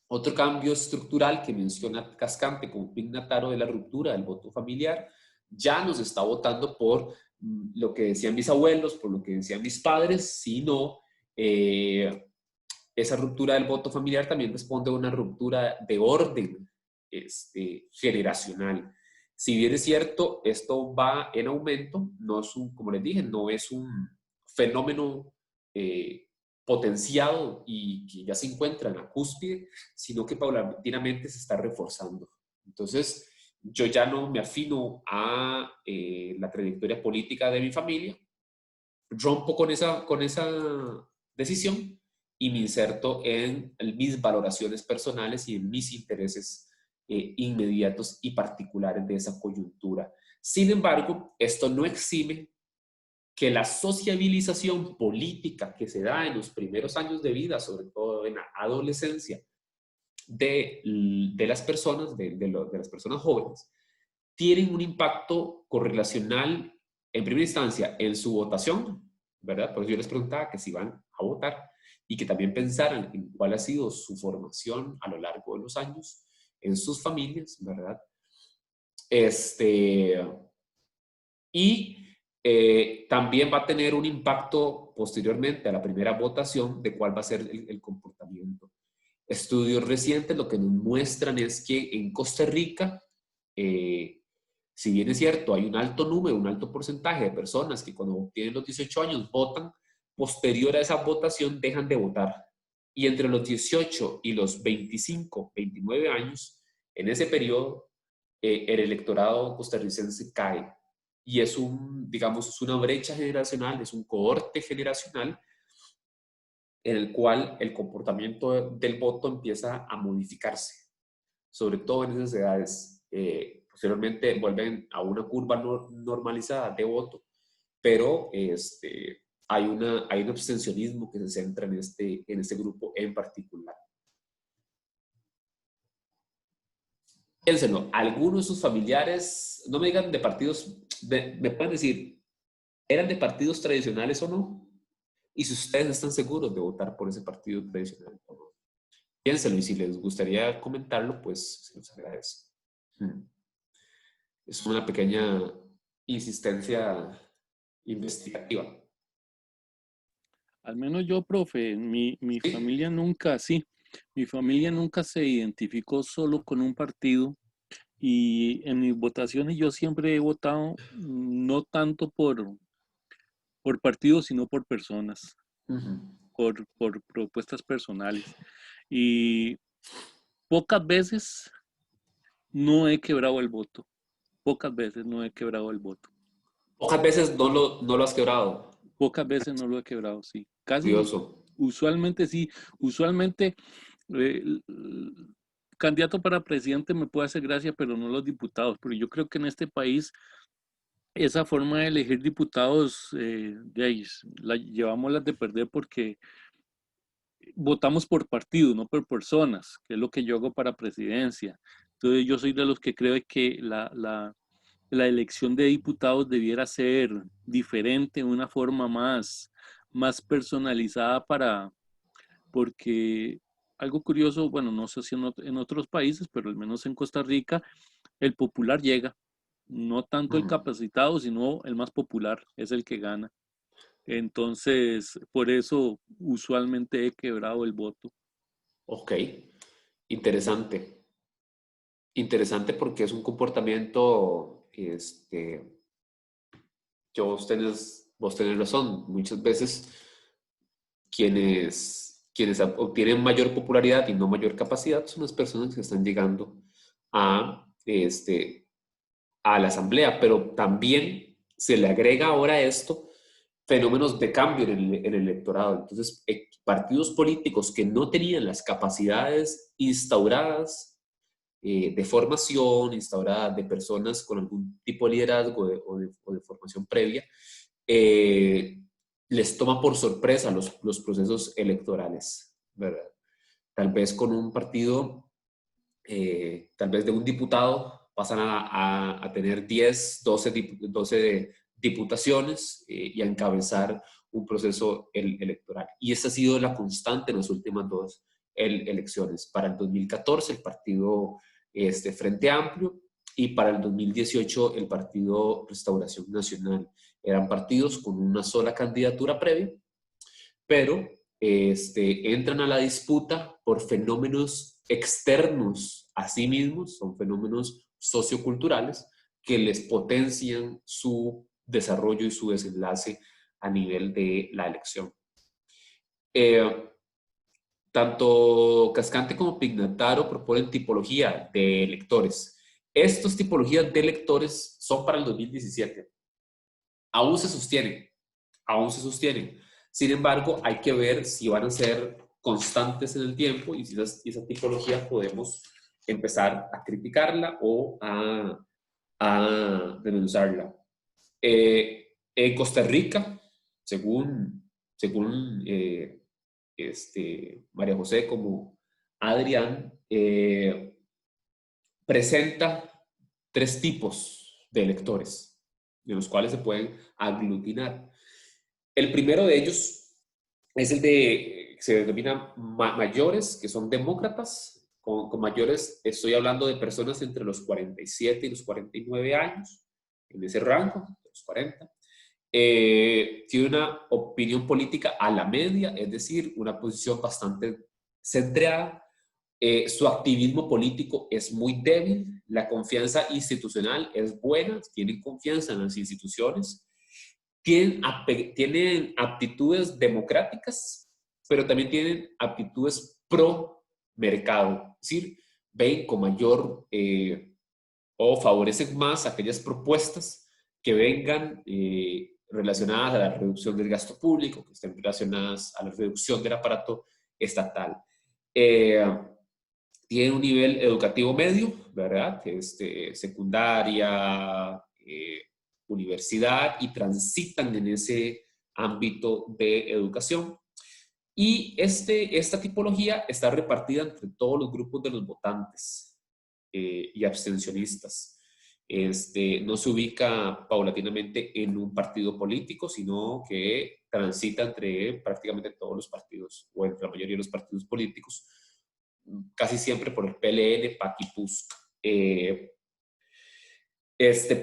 Otro cambio estructural que menciona Cascante como signatario de la ruptura del voto familiar, ya no se está votando por lo que decían mis abuelos, por lo que decían mis padres, sino esa ruptura del voto familiar también responde a una ruptura de orden generacional. Si bien es cierto, esto va en aumento, no es un, como les dije, no es un fenómeno potenciado y que ya se encuentra en la cúspide, sino que paulatinamente se está reforzando. Entonces, yo ya no me afino a la trayectoria política de mi familia, rompo con esa decisión y me inserto en mis valoraciones personales y en mis intereses inmediatos y particulares de esa coyuntura. Sin embargo, esto no exime que la sociabilización política que se da en los primeros años de vida, sobre todo en la adolescencia, de las personas, de las personas jóvenes, tienen un impacto correlacional en primera instancia en su votación, ¿verdad? Por eso yo les preguntaba que si van a votar y que también pensaran en cuál ha sido su formación a lo largo de los años, en sus familias, ¿verdad? Y también va a tener un impacto posteriormente a la primera votación de cuál va a ser el comportamiento. Estudios recientes lo que nos muestran es que en Costa Rica, si bien es cierto, hay un alto número, un alto porcentaje de personas que cuando tienen los 18 años votan, posterior a esa votación dejan de votar. Y entre los 18 y los 25, 29 años, en ese periodo, el electorado costarricense cae. Y es digamos, es una brecha generacional, es un cohorte generacional en el cual el comportamiento del voto empieza a modificarse, sobre todo en esas edades. Posteriormente vuelven a una curva normalizada de voto, pero hay un abstencionismo que se centra en este grupo en particular. Piénsenlo, algunos de sus familiares, no me digan de partidos, me pueden decir, ¿eran de partidos tradicionales o no? Y si ustedes están seguros de votar por ese partido tradicional o no. Piénsenlo y si les gustaría comentarlo, pues se los agradezco. Es una pequeña insistencia investigativa. Al menos yo, profe, mi ¿Sí? familia nunca, sí, mi familia nunca se identificó solo con un partido y en mis votaciones yo siempre he votado no tanto por partidos, sino por personas, por propuestas personales. Y pocas veces no he quebrado el voto, pocas veces no he quebrado el voto. Pocas veces no lo has quebrado. Pocas veces no lo he quebrado, sí. Casi, Curioso. usualmente sí. Usualmente, candidato para presidente me puede hacer gracia, pero no los diputados. Pero yo creo que en este país, esa forma de elegir diputados, llevamos las de perder porque votamos por partido, no por personas, que es lo que yo hago para presidencia. Entonces, yo soy de los que creo que la elección de diputados debiera ser diferente, una forma más personalizada porque algo curioso, bueno, no sé si en otros países, pero al menos en Costa Rica, el popular llega no tanto el capacitado, sino el más popular, es el que gana. Entonces, por eso usualmente he quebrado el voto. Ok, interesante. Interesante porque es un comportamiento, que vos tenés razón. Muchas veces quienes obtienen mayor popularidad y no mayor capacidad son las personas que están llegando a la asamblea, pero también se le agrega ahora a esto fenómenos de cambio en el electorado. Entonces, partidos políticos que no tenían las capacidades instauradas de formación, instauradas de personas con algún tipo de liderazgo o de formación previa, eh, les toma por sorpresa los procesos electorales, ¿verdad? Tal vez con un partido, tal vez de un diputado, pasan a tener 10, 12 diputaciones y a encabezar un proceso electoral. Y esa ha sido la constante en las últimas dos elecciones. Para el 2014, el partido Frente Amplio, y para el 2018, el partido Restauración Nacional. Eran partidos con una sola candidatura previa, pero entran a la disputa por fenómenos externos a sí mismos, son fenómenos socioculturales que les potencian su desarrollo y su desenlace a nivel de la elección. Tanto Cascante como Pignataro proponen tipología de electores. Estas tipologías de electores son para el 2017. Aún se sostienen, aún se sostienen. Sin embargo, hay que ver si van a ser constantes en el tiempo y si esa tipología podemos empezar a criticarla o a denunciarla. En Costa Rica, según María José como Adrián, presenta tres tipos de electores, de los cuales se pueden aglutinar. El primero de ellos es el de, se denomina mayores, que son demócratas. Con mayores estoy hablando de personas entre los 47 y los 49 años, en ese rango, de los 40. Tiene una opinión política a la media, es decir, una posición bastante centrada. Su activismo político es muy débil, la confianza institucional es buena, tienen confianza en las instituciones, tienen aptitudes democráticas, pero también tienen aptitudes pro mercado, es decir, ven con mayor o favorecen más aquellas propuestas que vengan relacionadas a la reducción del gasto público, que estén relacionadas a la reducción del aparato estatal. Tienen un nivel educativo medio, ¿verdad? Secundaria, universidad, y transitan en ese ámbito de educación. Y esta tipología está repartida entre todos los grupos de los votantes y abstencionistas. No se ubica paulatinamente en un partido político, sino que transita entre prácticamente todos los partidos, o entre la mayoría de los partidos políticos, casi siempre por el PLN, PAC y PUSC.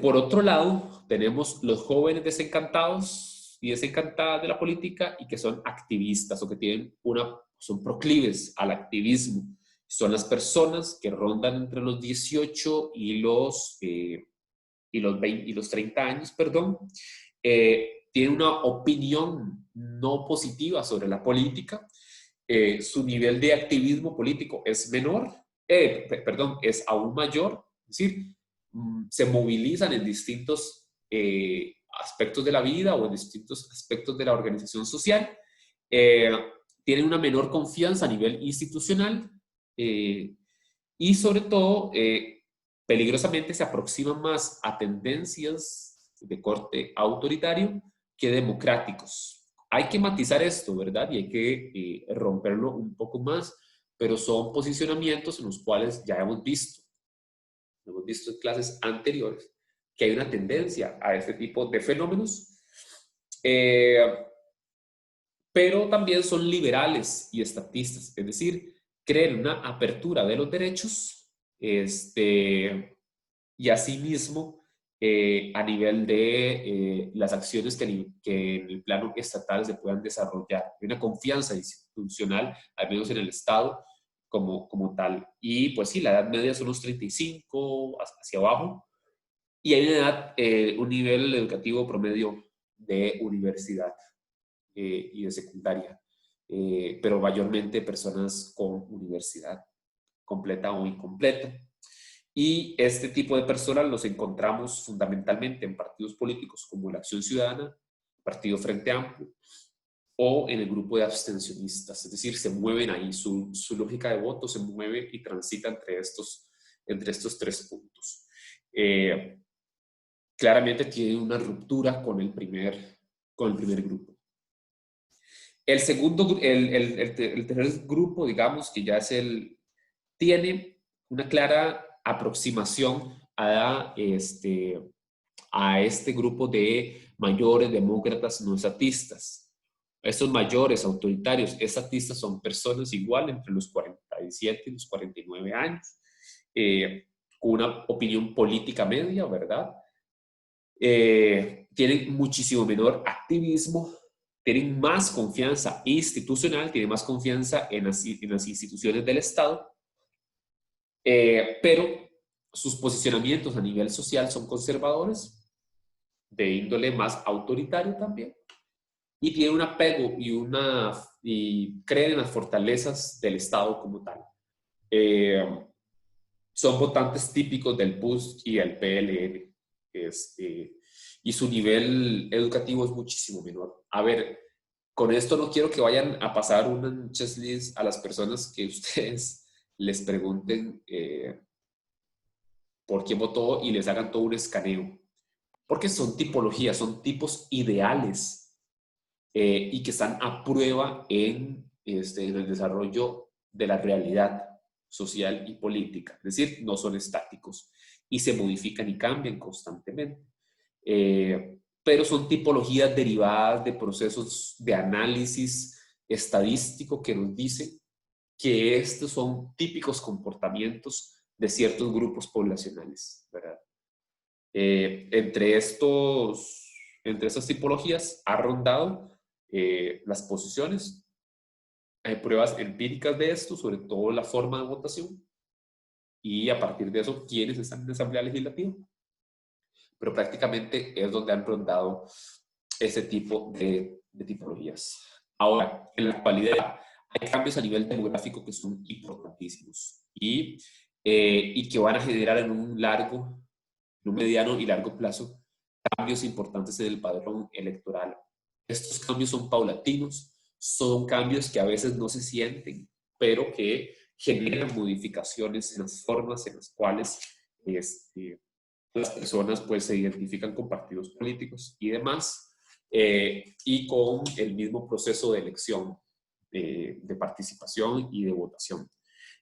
Por otro lado, tenemos los jóvenes desencantados y desencantadas de la política y que son activistas o que son proclives al activismo. Son las personas que rondan entre los 18 y los 30 años, perdón. Tienen una opinión no positiva sobre la política. Su nivel de activismo político es menor, es aún mayor, es decir, se movilizan en distintos aspectos de la vida o en distintos aspectos de la organización social, tienen una menor confianza a nivel institucional y sobre todo, peligrosamente se aproximan más a tendencias de corte autoritario que democráticos. Hay que matizar esto, ¿verdad? Y hay que romperlo un poco más, pero son posicionamientos en los cuales ya hemos visto en clases anteriores, que hay una tendencia a este tipo de fenómenos, pero también son liberales y estatistas, es decir, creen una apertura de los derechos y asimismo a nivel de las acciones que en el plano estatal se puedan desarrollar. Hay una confianza institucional, al menos en el Estado, como tal. Y pues sí, la edad media son los 35 hacia abajo. Y hay una edad, un nivel educativo promedio de universidad y de secundaria, pero mayormente personas con universidad completa o incompleta. Y este tipo de personas los encontramos fundamentalmente en partidos políticos como la Acción Ciudadana, Partido Frente Amplio, o en el grupo de abstencionistas. Es decir, se mueven ahí, su lógica de voto se mueve y transita entre estos tres puntos. Claramente tiene una ruptura con el primer grupo. El tercer grupo, digamos, que ya tiene una clara aproximación a este grupo de mayores demócratas no estatistas. Estos mayores autoritarios estatistas son personas igual entre los 47 y los 49 años, con una opinión política media, ¿verdad? Tienen muchísimo menor activismo, tienen más confianza institucional, tienen más confianza en las instituciones del Estado, pero sus posicionamientos a nivel social son conservadores, de índole más autoritario también, y tienen un apego y creen en las fortalezas del Estado como tal. Son votantes típicos del PUSC y del PLN, y su nivel educativo es muchísimo menor. A ver, con esto no quiero que vayan a pasar un checklist a las personas que ustedes les pregunten por quién votó y les hagan todo un escaneo. Porque son tipologías, son tipos ideales y que están a prueba en el desarrollo de la realidad social y política. Es decir, no son estáticos y se modifican y cambian constantemente. Pero son tipologías derivadas de procesos de análisis estadístico que nos dicen que estos son típicos comportamientos de ciertos grupos poblacionales, ¿verdad? Entre estas tipologías ha rondado las posiciones. Hay pruebas empíricas de esto, sobre todo la forma de votación, y a partir de eso, quiénes están en la Asamblea Legislativa. Pero prácticamente es donde han rondado ese tipo de tipologías. Ahora, en la actualidad, hay cambios a nivel demográfico que son importantísimos y que van a generar en un mediano y largo plazo cambios importantes en el padrón electoral. Estos cambios son paulatinos, son cambios que a veces no se sienten, pero que generan modificaciones en las formas en las cuales las personas pues se identifican con partidos políticos y demás, y con el mismo proceso de elección, de participación y de votación.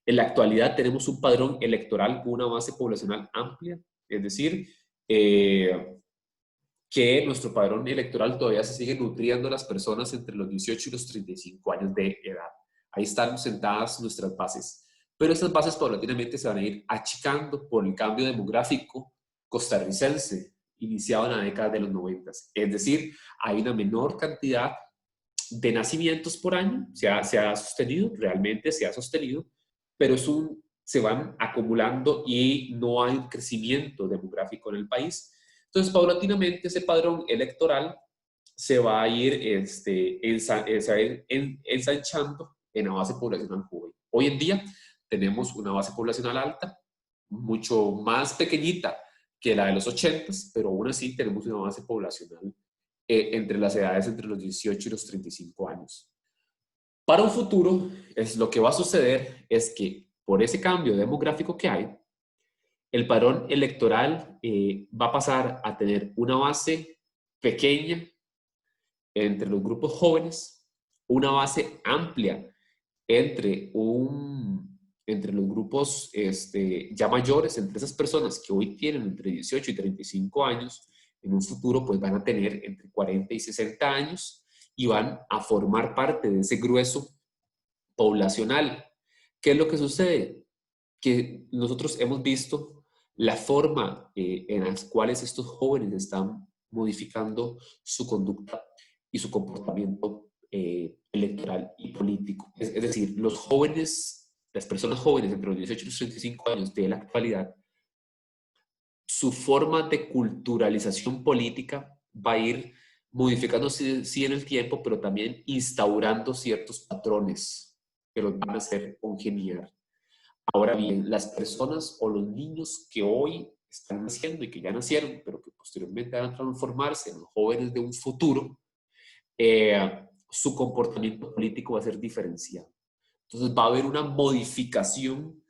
En la actualidad tenemos un padrón electoral con una base poblacional amplia, es decir, que nuestro padrón electoral todavía se sigue nutriendo a las personas entre los 18 y los 35 años de edad. Ahí están sentadas nuestras bases. Pero estas bases paulatinamente se van a ir achicando por el cambio demográfico costarricense iniciado en la década de los 90. Es decir, hay una menor cantidad de nacimientos por año, se ha sostenido, realmente se ha sostenido, pero se van acumulando y no hay crecimiento demográfico en el país. Entonces, paulatinamente, ese padrón electoral se va a ir ensanchando en la base poblacional joven. Hoy en día tenemos una base poblacional alta, mucho más pequeñita que la de los 80s, pero aún así tenemos una base poblacional entre las edades entre los 18 y los 35 años. Para un futuro, lo que va a suceder es que por ese cambio demográfico que hay, el padrón electoral va a pasar a tener una base pequeña entre los grupos jóvenes, una base amplia entre los grupos ya mayores, entre esas personas que hoy tienen entre 18 y 35 años, en un futuro pues van a tener entre 40 y 60 años y van a formar parte de ese grueso poblacional. ¿Qué es lo que sucede? Que nosotros hemos visto la forma en las cuales estos jóvenes están modificando su conducta y su comportamiento electoral y político. Es decir, los jóvenes, las personas jóvenes entre los 18 y los 35 años de la actualidad, su forma de culturalización política va a ir modificándose sí en el tiempo, pero también instaurando ciertos patrones que los van a hacer congeniar. Ahora bien, las personas o los niños que hoy están naciendo y que ya nacieron, pero que posteriormente van a transformarse en los jóvenes de un futuro, su comportamiento político va a ser diferenciado. Entonces va a haber una modificación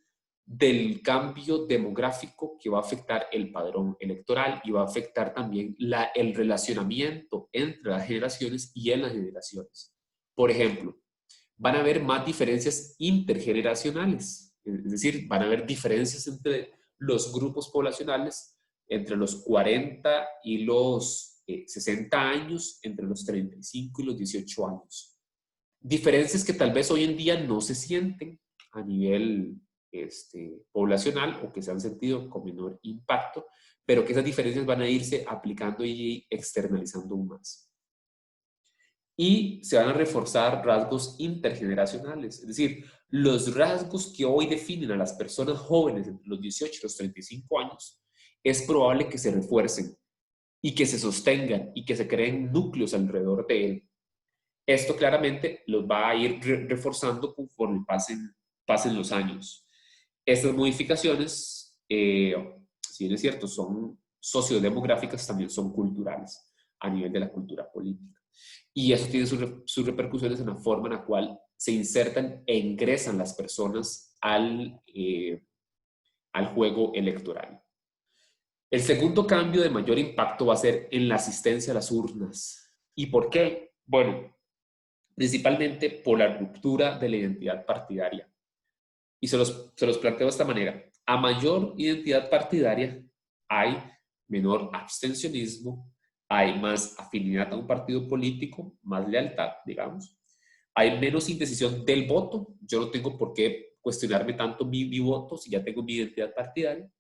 del cambio demográfico que va a afectar el padrón electoral y va a afectar también el relacionamiento entre las generaciones y en las generaciones. Por ejemplo, van a haber más diferencias intergeneracionales, es decir, van a haber diferencias entre los grupos poblacionales, entre los 40 y los 60 años, entre los 35 y los 18 años. Diferencias que tal vez hoy en día no se sienten a nivel poblacional o que se han sentido con menor impacto, pero que esas diferencias van a irse aplicando y externalizando aún más. Y se van a reforzar rasgos intergeneracionales, es decir, los rasgos que hoy definen a las personas jóvenes entre los 18 y los 35 años, es probable que se refuercen y que se sostengan y que se creen núcleos alrededor de él. Esto claramente los va a ir reforzando conforme pasen los años. Estas modificaciones, si bien es cierto, son sociodemográficas, también son culturales a nivel de la cultura política. Y eso tiene sus repercusiones en la forma en la cual se insertan e ingresan las personas al juego electoral. El segundo cambio de mayor impacto va a ser en la asistencia a las urnas. ¿Y por qué? Bueno, principalmente por la ruptura de la identidad partidaria. Y se los planteo de esta manera. A mayor identidad partidaria hay menor abstencionismo, hay más afinidad a un partido político, más lealtad, digamos. Hay menos indecisión del voto. Yo no tengo por qué cuestionarme tanto mi voto si ya tengo mi identidad partidaria.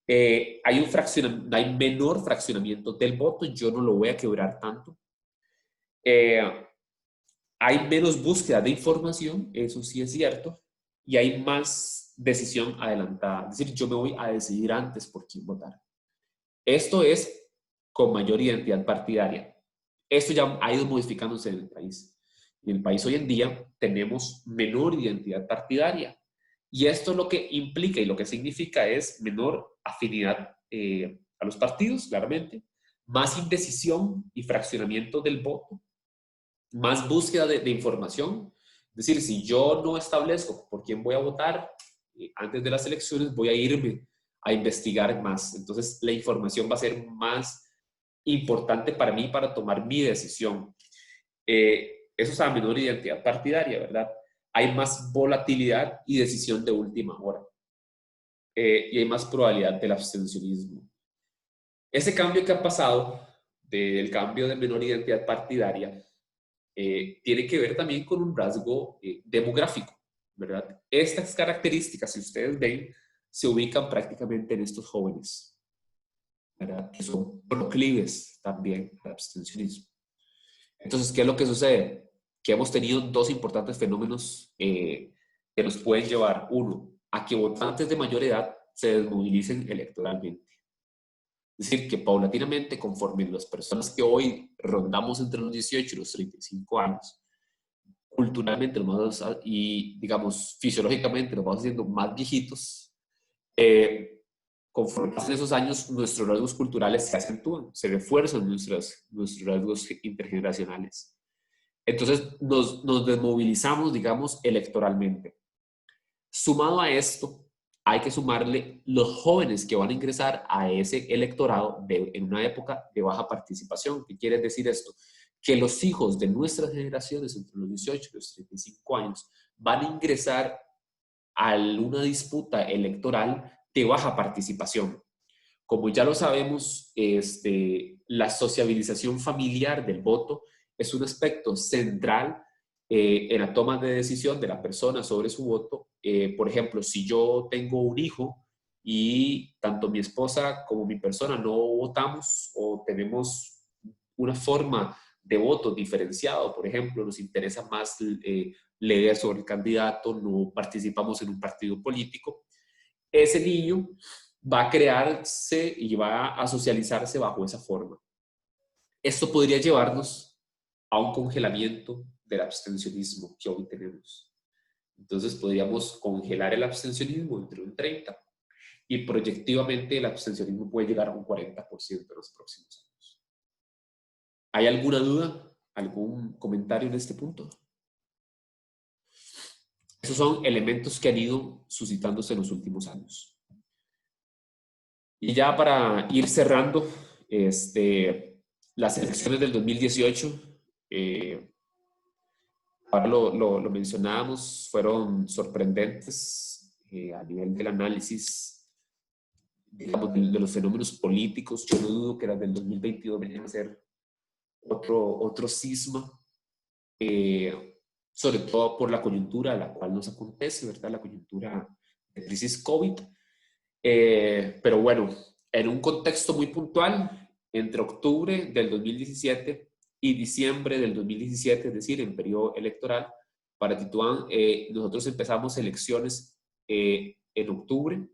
Hay menor fraccionamiento del voto. Yo no lo voy a quebrar tanto. Hay menos búsqueda de información, eso sí es cierto, y hay más decisión adelantada. Es decir, yo me voy a decidir antes por quién votar. Esto es con mayor identidad partidaria. Esto ya ha ido modificándose en el país. En el país hoy en día tenemos menor identidad partidaria. Y esto lo que implica y lo que significa es menor afinidad a los partidos, claramente, más indecisión y fraccionamiento del voto, más búsqueda de información. Es decir, si yo no establezco por quién voy a votar antes de las elecciones, voy a irme a investigar más. Entonces, la información va a ser más importante para mí para tomar mi decisión. Eso es a menor identidad partidaria, ¿verdad? Hay más volatilidad y decisión de última hora. Y hay más probabilidad del abstencionismo. Ese cambio que ha pasado, del cambio de menor identidad partidaria, tiene que ver también con un rasgo demográfico, ¿verdad? Estas características, si ustedes ven, se ubican prácticamente en estos jóvenes, ¿verdad? Que son proclives también al abstencionismo. Entonces, ¿qué es lo que sucede? Que hemos tenido dos importantes fenómenos que nos pueden llevar, uno, a que votantes de mayor edad se desmovilicen electoralmente. Es decir, que paulatinamente, conforme las personas que hoy rondamos entre los 18 y los 35 años, culturalmente y, digamos, fisiológicamente nos vamos haciendo más viejitos, conforme pasan esos años, nuestros rasgos culturales se acentúan, se refuerzan nuestros rasgos intergeneracionales. Entonces, nos desmovilizamos, digamos, electoralmente. Sumado a esto, hay que sumarle los jóvenes que van a ingresar a ese electorado en una época de baja participación. ¿Qué quiere decir esto? Que los hijos de nuestras generaciones entre los 18 y los 35 años van a ingresar a una disputa electoral de baja participación. Como ya lo sabemos, la sociabilización familiar del voto es un aspecto central en la toma de decisión de la persona sobre su voto. Por ejemplo, si yo tengo un hijo y tanto mi esposa como mi persona no votamos o tenemos una forma de voto diferenciado. Por ejemplo, nos interesa más leer sobre el candidato, no participamos en un partido político, ese niño va a crearse y va a socializarse bajo esa forma. Esto podría llevarnos a un congelamiento del abstencionismo que hoy tenemos. Entonces podríamos congelar el abstencionismo entre un 30% y proyectivamente el abstencionismo puede llegar a un 40% en los próximos años. ¿Hay alguna duda? ¿Algún comentario en este punto? Esos son elementos que han ido suscitándose en los últimos años. Y ya para ir cerrando, las elecciones del 2018, ahora lo mencionábamos, fueron sorprendentes a nivel del análisis, digamos, de los fenómenos políticos. Yo no dudo que las del 2022 vayan a ser otro cisma, sobre todo por la coyuntura a la cual nos acontece, ¿verdad? La coyuntura de crisis COVID. Pero bueno, en un contexto muy puntual, entre octubre del 2017 y diciembre del 2017, es decir, en periodo electoral, para Tituán, nosotros empezamos elecciones en octubre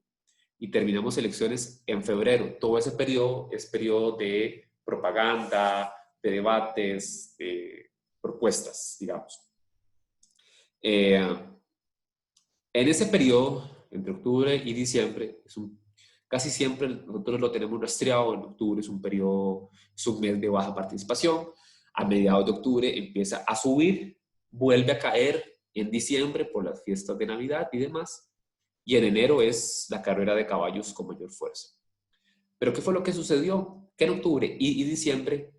y terminamos elecciones en febrero. Todo ese periodo es periodo de propaganda, de debates, de propuestas, digamos. En ese periodo, entre octubre y diciembre, casi siempre nosotros lo tenemos rastreado. En octubre es un periodo, es un mes de baja participación. A mediados de octubre empieza a subir, vuelve a caer en diciembre por las fiestas de Navidad y demás. Y en enero es la carrera de caballos con mayor fuerza. Pero ¿qué fue lo que sucedió? Que en octubre y diciembre,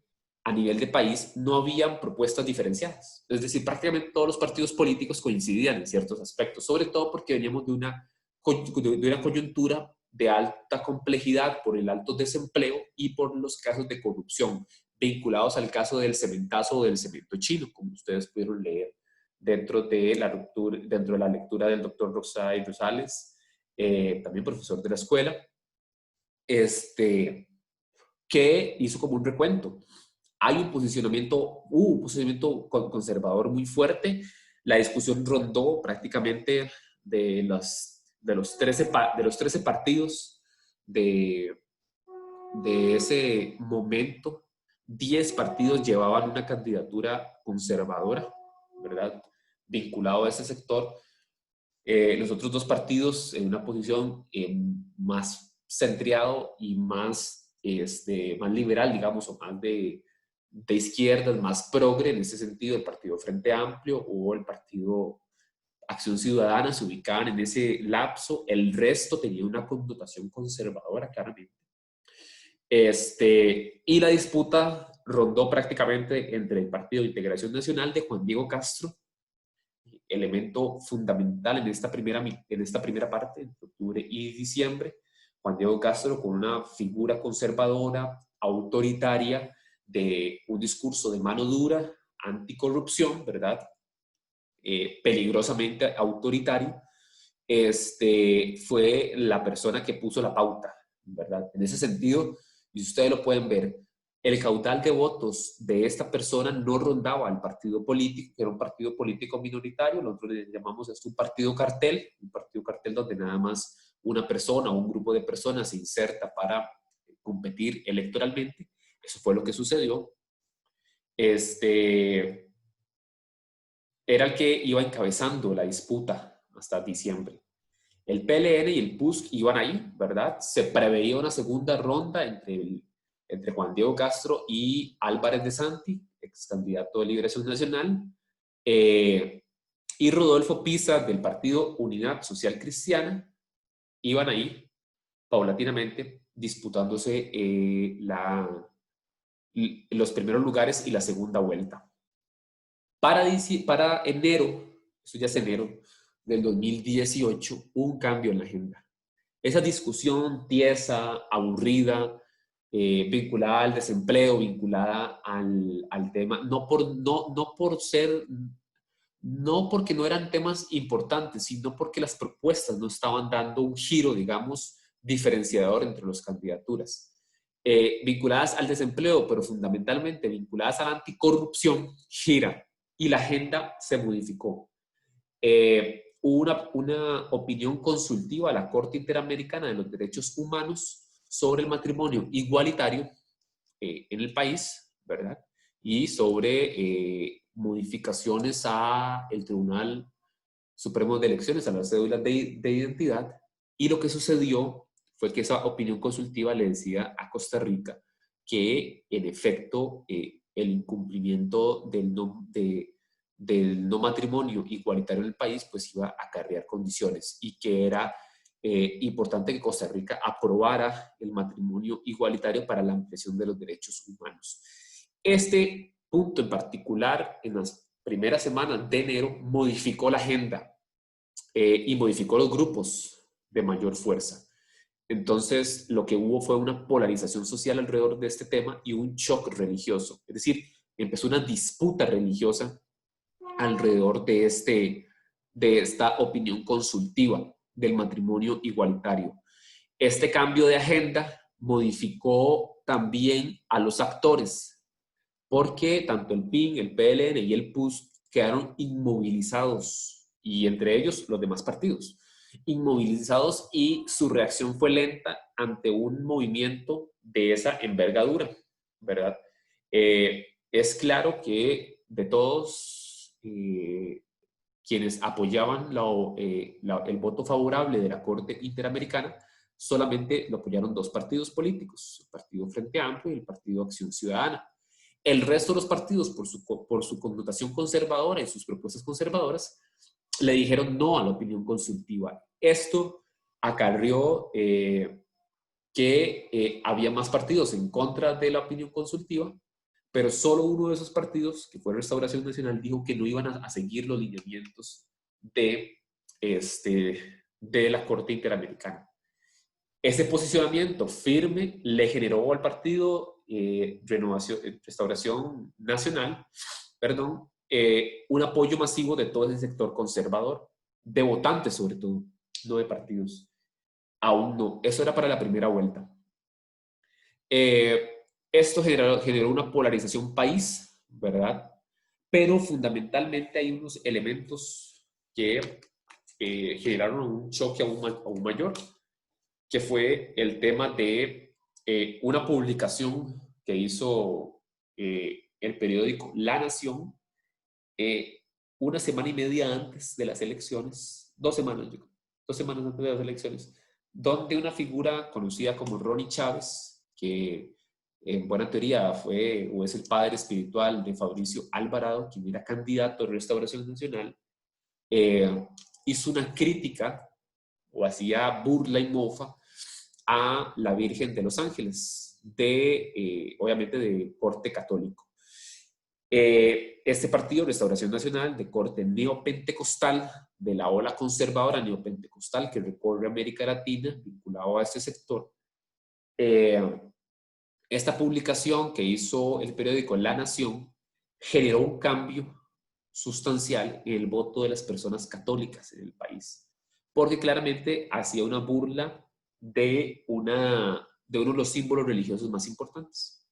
a nivel de país, no habían propuestas diferenciadas. Es decir, prácticamente todos los partidos políticos coincidían en ciertos aspectos, sobre todo porque veníamos de una coyuntura de alta complejidad por el alto desempleo y por los casos de corrupción vinculados al caso del cementazo o del cemento chino, como ustedes pudieron leer dentro de la lectura del doctor Rosay Rosales, también profesor de la escuela, que hizo como un recuento. Hay un posicionamiento conservador muy fuerte. La discusión rondó prácticamente de los 13 partidos de ese momento. 10 partidos llevaban una candidatura conservadora, ¿verdad? Vinculado a ese sector. Los otros 2 partidos en una posición más centriado y más liberal, digamos, o más de izquierdas, más progre en ese sentido, el Partido Frente Amplio o el Partido Acción Ciudadana se ubicaban en ese lapso. El resto tenía una connotación conservadora, claramente. Y la disputa rondó prácticamente entre el Partido de Integración Nacional de Juan Diego Castro, elemento fundamental en esta primera parte, entre octubre y diciembre. Juan Diego Castro con una figura conservadora, autoritaria, de un discurso de mano dura, anticorrupción, ¿verdad? Peligrosamente autoritario, fue la persona que puso la pauta, ¿verdad? En ese sentido, y ustedes lo pueden ver, el caudal de votos de esta persona no rondaba al partido político, que era un partido político minoritario. Nosotros le llamamos esto un partido cartel donde nada más una persona o un grupo de personas se inserta para competir electoralmente. Eso fue lo que sucedió. Era el que iba encabezando la disputa hasta diciembre. El PLN y el PUSC iban ahí, ¿verdad? Se preveía una segunda ronda entre Juan Diego Castro y Álvarez de Santi, ex candidato de Liberación Nacional, y Rodolfo Pisa del partido Unidad Social Cristiana. Iban ahí paulatinamente disputándose los primeros lugares y la segunda vuelta. Para enero, eso ya es enero del 2018, un cambio en la agenda. Esa discusión tiesa, aburrida, vinculada al desempleo, vinculada al tema, no porque no eran temas importantes, sino porque las propuestas no estaban dando un giro, digamos, diferenciador entre las candidaturas. Vinculadas al desempleo, pero fundamentalmente vinculadas a la anticorrupción, gira y la agenda se modificó. Hubo una opinión consultiva a la Corte Interamericana de los Derechos Humanos sobre el matrimonio igualitario en el país, ¿verdad? Y sobre modificaciones al Tribunal Supremo de Elecciones, a las cédulas de identidad. Y lo que sucedió fue que esa opinión consultiva le decía a Costa Rica que, en efecto, el incumplimiento del no matrimonio igualitario en el país pues iba a acarrear condiciones y que era importante que Costa Rica aprobara el matrimonio igualitario para la ampliación de los derechos humanos. Este punto en particular, en las primeras semanas de enero, modificó la agenda y modificó los grupos de mayor fuerza. Entonces, lo que hubo fue una polarización social alrededor de este tema y un shock religioso. Es decir, empezó una disputa religiosa alrededor de esta opinión consultiva del matrimonio igualitario. Este cambio de agenda modificó también a los actores, porque tanto el PIN, el PLN y el PUS quedaron inmovilizados, y entre ellos los demás partidos, inmovilizados, y su reacción fue lenta ante un movimiento de esa envergadura, ¿verdad? Es claro que de todos quienes apoyaban el voto favorable de la Corte Interamericana, solamente lo apoyaron dos partidos políticos, el Partido Frente Amplio y el Partido Acción Ciudadana. El resto de los partidos, por su connotación conservadora y sus propuestas conservadoras, le dijeron no a la opinión consultiva. Esto acarrió que había más partidos en contra de la opinión consultiva, pero solo uno de esos partidos, que fue Restauración Nacional, dijo que no iban a seguir los lineamientos de la Corte Interamericana. Ese posicionamiento firme le generó al partido Restauración Nacional, un apoyo masivo de todo ese sector conservador, de votantes sobre todo, no de partidos. Aún no. Eso era para la primera vuelta. Esto generó una polarización país, ¿verdad? Pero fundamentalmente hay unos elementos que generaron un choque aún mayor, que fue el tema de una publicación que hizo el periódico La Nación una semana y media antes de las elecciones, 2 semanas antes de las elecciones, donde una figura conocida como Ronnie Chávez, que en buena teoría fue o es el padre espiritual de Fabricio Alvarado, quien era candidato a Restauración Nacional, hizo una crítica o hacía burla y mofa a la Virgen de los Ángeles, obviamente de corte católico. Este partido, Restauración Nacional, de corte neopentecostal, de la ola conservadora neopentecostal que recorre América Latina, vinculado a este sector, esta publicación que hizo el periódico La Nación generó un cambio sustancial en el voto de las personas católicas en el país, porque claramente hacía una burla de uno de los símbolos religiosos más importantes.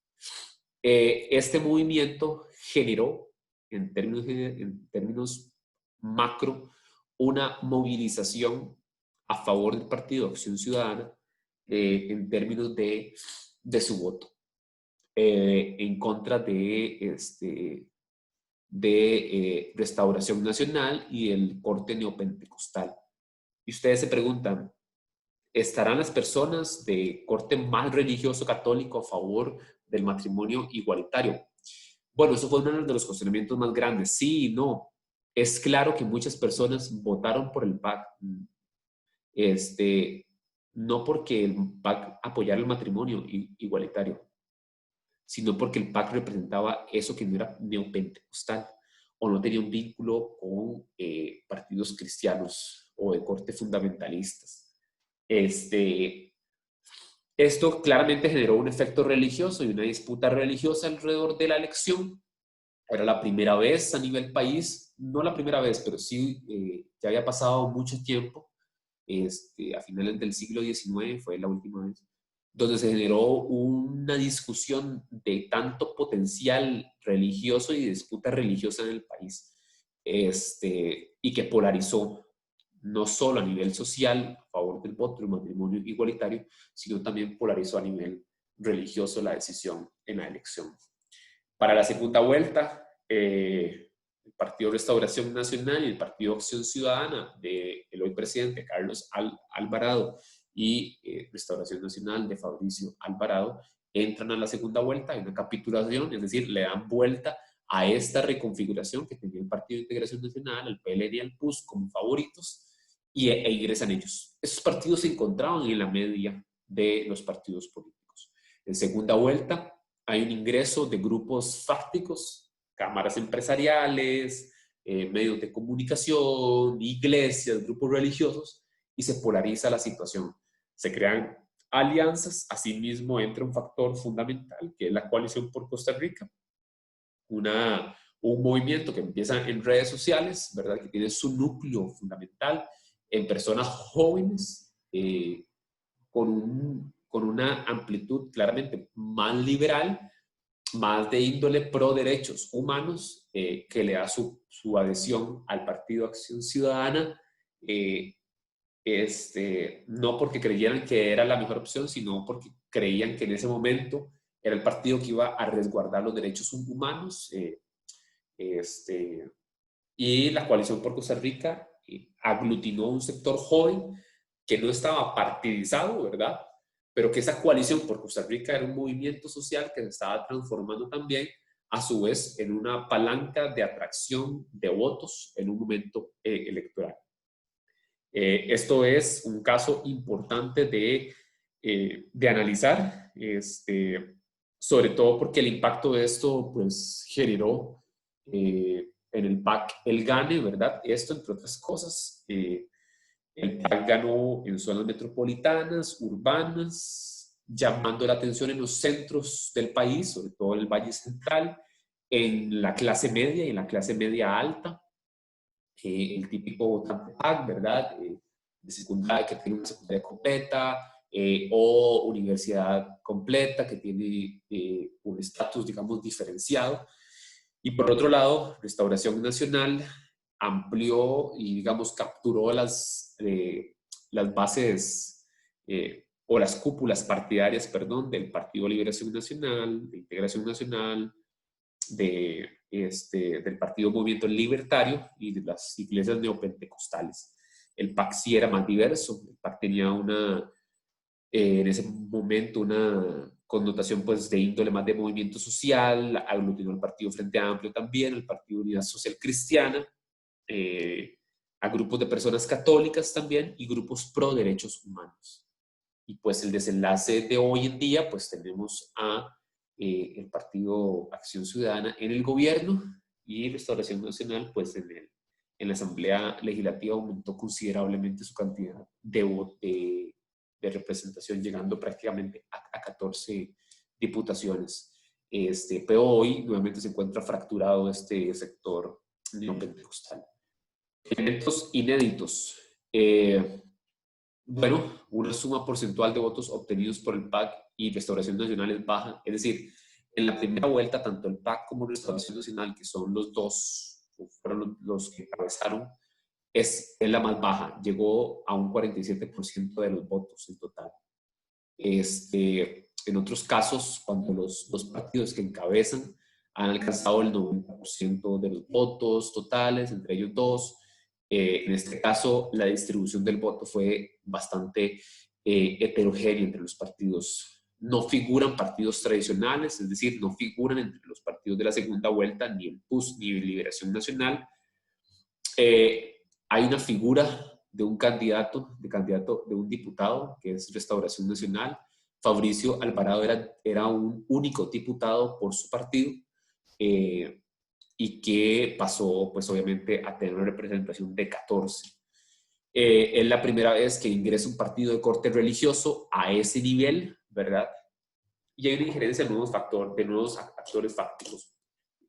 Este movimiento generó, en términos macro, una movilización a favor del Partido Acción Ciudadana en términos de su voto, en contra de Restauración Nacional y el corte neopentecostal. Y ustedes se preguntan, ¿estarán las personas de corte más religioso católico a favor del matrimonio igualitario? Bueno, eso fue uno de los cuestionamientos más grandes. Sí y no. Es claro que muchas personas votaron por el PAC, no porque el PAC apoyara el matrimonio igualitario, sino porque el PAC representaba eso que no era neopentecostal o no tenía un vínculo con partidos cristianos o de corte fundamentalistas. Esto claramente generó un efecto religioso y una disputa religiosa alrededor de la elección. Era la primera vez a nivel país, no la primera vez, pero sí ya había pasado mucho tiempo a finales del siglo XIX, fue la última vez, donde se generó una discusión de tanto potencial religioso y disputa religiosa en el país, y que polarizó no solo a nivel social a favor del voto, del matrimonio igualitario, sino también polarizó a nivel religioso la decisión en la elección. Para la segunda vuelta, el Partido Restauración Nacional y el Partido Acción Ciudadana del hoy presidente Carlos Alvarado y Restauración Nacional de Fabricio Alvarado entran a la segunda vuelta. Hay una capitulación, es decir, le dan vuelta a esta reconfiguración que tenía el Partido de Integración Nacional, el PLN y el PUS como favoritos, e ingresan ellos. Esos partidos se encontraban en la media de los partidos políticos. En segunda vuelta hay un ingreso de grupos fácticos, cámaras empresariales, medios de comunicación, iglesias, grupos religiosos, y se polariza la situación. Se crean alianzas, asimismo entra un factor fundamental, que es la Coalición por Costa Rica, un movimiento que empieza en redes sociales, ¿verdad? Que tiene su núcleo fundamental en personas jóvenes, con una amplitud claramente más liberal, más de índole pro derechos humanos, que le da su adhesión al Partido Acción Ciudadana, no porque creyeran que era la mejor opción, sino porque creían que en ese momento era el partido que iba a resguardar los derechos humanos. Y la Coalición por Costa Rica aglutinó un sector joven que no estaba partidizado, ¿verdad? Pero que esa Coalición por Costa Rica era un movimiento social que se estaba transformando también, a su vez, en una palanca de atracción de votos en un momento electoral. Esto es un caso importante de analizar, sobre todo porque el impacto de esto pues, generó en el PAC el gane, ¿verdad? Esto, entre otras cosas, el PAC ganó en zonas metropolitanas, urbanas, llamando la atención en los centros del país, sobre todo en el Valle Central, en la clase media y en la clase media alta. El típico votante PAC, ¿verdad? De secundaria, que tiene una secundaria completa, o universidad completa, que tiene un estatus, digamos, diferenciado. Y por otro lado, Restauración Nacional amplió y, digamos, capturó las bases o las cúpulas partidarias, perdón, del Partido Liberación Nacional, de Integración Nacional, del Partido Movimiento Libertario y de las iglesias neopentecostales. El PAC sí era más diverso. El PAC tenía en ese momento una connotación pues, de índole más de movimiento social, aglutinó al Partido Frente Amplio también, el Partido Unidad Social Cristiana, a grupos de personas católicas también y grupos pro derechos humanos. Y pues el desenlace de hoy en día, pues tenemos el Partido Acción Ciudadana en el gobierno, y Restauración Nacional pues en la Asamblea Legislativa aumentó considerablemente su cantidad de representación, llegando prácticamente a 14 diputaciones. Pero hoy nuevamente se encuentra fracturado este sector neopentecostal. Elementos inéditos. Bueno, una suma porcentual de votos obtenidos por el PAC y Restauración Nacional es baja. Es decir, en la primera vuelta, tanto el PAC como Restauración Nacional, que son los dos, fueron los que encabezaron, es la más baja. Llegó a un 47% de los votos en total. En otros casos, cuando los partidos que encabezan han alcanzado el 90% de los votos totales, entre ellos dos. En este caso, la distribución del voto fue bastante heterogénea entre los partidos. No figuran partidos tradicionales, es decir, no figuran entre los partidos de la segunda vuelta, ni el PUS, ni Liberación Nacional. Hay una figura de un candidato, de un diputado, que es Restauración Nacional. Fabricio Alvarado era un único diputado por su partido, y que pasó, pues obviamente, a tener una representación de 14. Es la primera vez que ingresa un partido de corte religioso a ese nivel, ¿verdad? Y hay una injerencia de nuevos actores fácticos.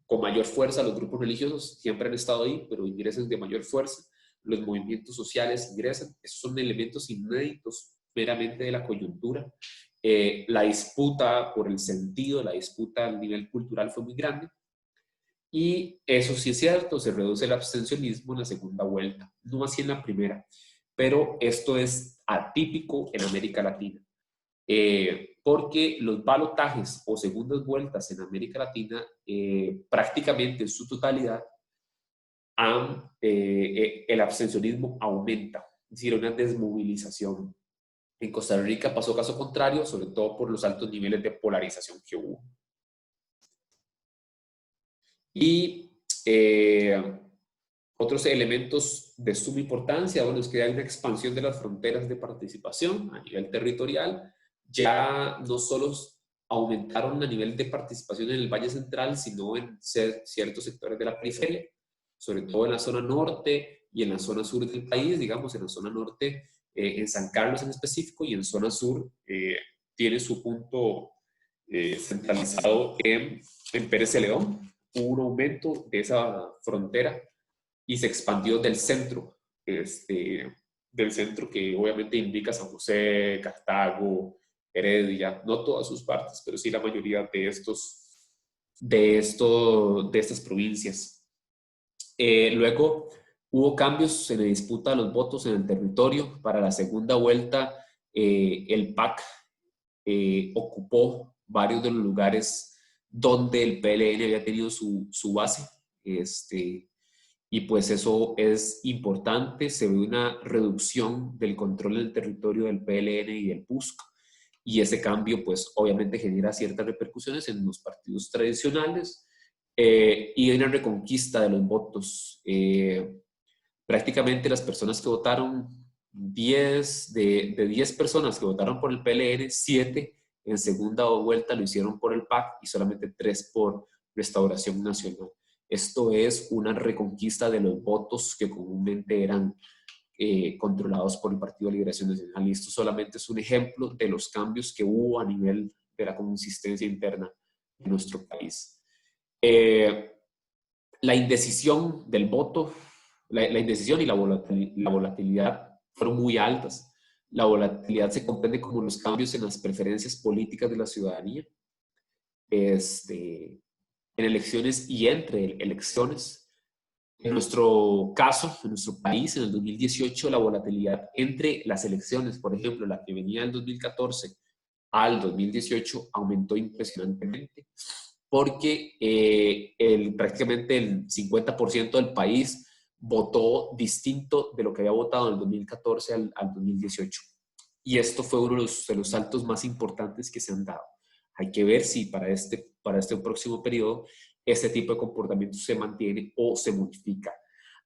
Con mayor fuerza, los grupos religiosos siempre han estado ahí, pero ingresan de mayor fuerza. los movimientos sociales ingresan. Esos son elementos inéditos meramente de la coyuntura. La disputa por el sentido, la disputa a nivel cultural fue muy grande. Y eso sí es cierto, se reduce el abstencionismo en la segunda vuelta, no así en la primera, pero esto es atípico en América Latina, porque los balotajes o segundas vueltas en América Latina prácticamente en su totalidad el abstencionismo aumenta, es decir, una desmovilización. En Costa Rica pasó caso contrario, sobre todo por los altos niveles de polarización que hubo. Y otros elementos de suma importancia, bueno, es que hay una expansión de las fronteras de participación a nivel territorial. Ya no solo aumentaron a nivel de participación en el Valle Central, sino en ciertos sectores de la periferia, sobre todo en la zona norte y en la zona sur del país, digamos, en la zona norte, en San Carlos en específico, y en zona sur tiene su punto centralizado en Pérez Celedón. Hubo un aumento de esa frontera y se expandió del centro que obviamente indica San José, Cartago, Heredia, no todas sus partes, pero sí la mayoría de estas provincias. Luego hubo cambios en la disputa de los votos en el territorio. Para la segunda vuelta, el PAC ocupó varios de los lugares donde el PLN había tenido su base. Y pues eso es importante. Se ve una reducción del control del territorio del PLN y del PUSC. Y ese cambio, pues obviamente genera ciertas repercusiones en los partidos tradicionales y hay una reconquista de los votos. Prácticamente las personas que votaron, de 10 personas que votaron por el PLN, 7 en segunda vuelta lo hicieron por el PAC y solamente 3 por Restauración Nacional. Esto es una reconquista de los votos que comúnmente eran controlados por el Partido de Liberación Nacional. Y esto solamente es un ejemplo de los cambios que hubo a nivel de la consistencia interna de nuestro país. La indecisión del voto, la indecisión y la volatilidad fueron muy altas. La volatilidad se comprende como los cambios en las preferencias políticas de la ciudadanía, en elecciones y entre elecciones. En nuestro caso, en nuestro país, en el 2018, la volatilidad entre las elecciones, por ejemplo, la que venía del 2014 al 2018, aumentó impresionantemente, porque prácticamente el 50% del país votó distinto de lo que había votado en el 2014 al 2018. Y esto fue uno de los saltos más importantes que se han dado. Hay que ver si para este próximo periodo este tipo de comportamiento se mantiene o se modifica.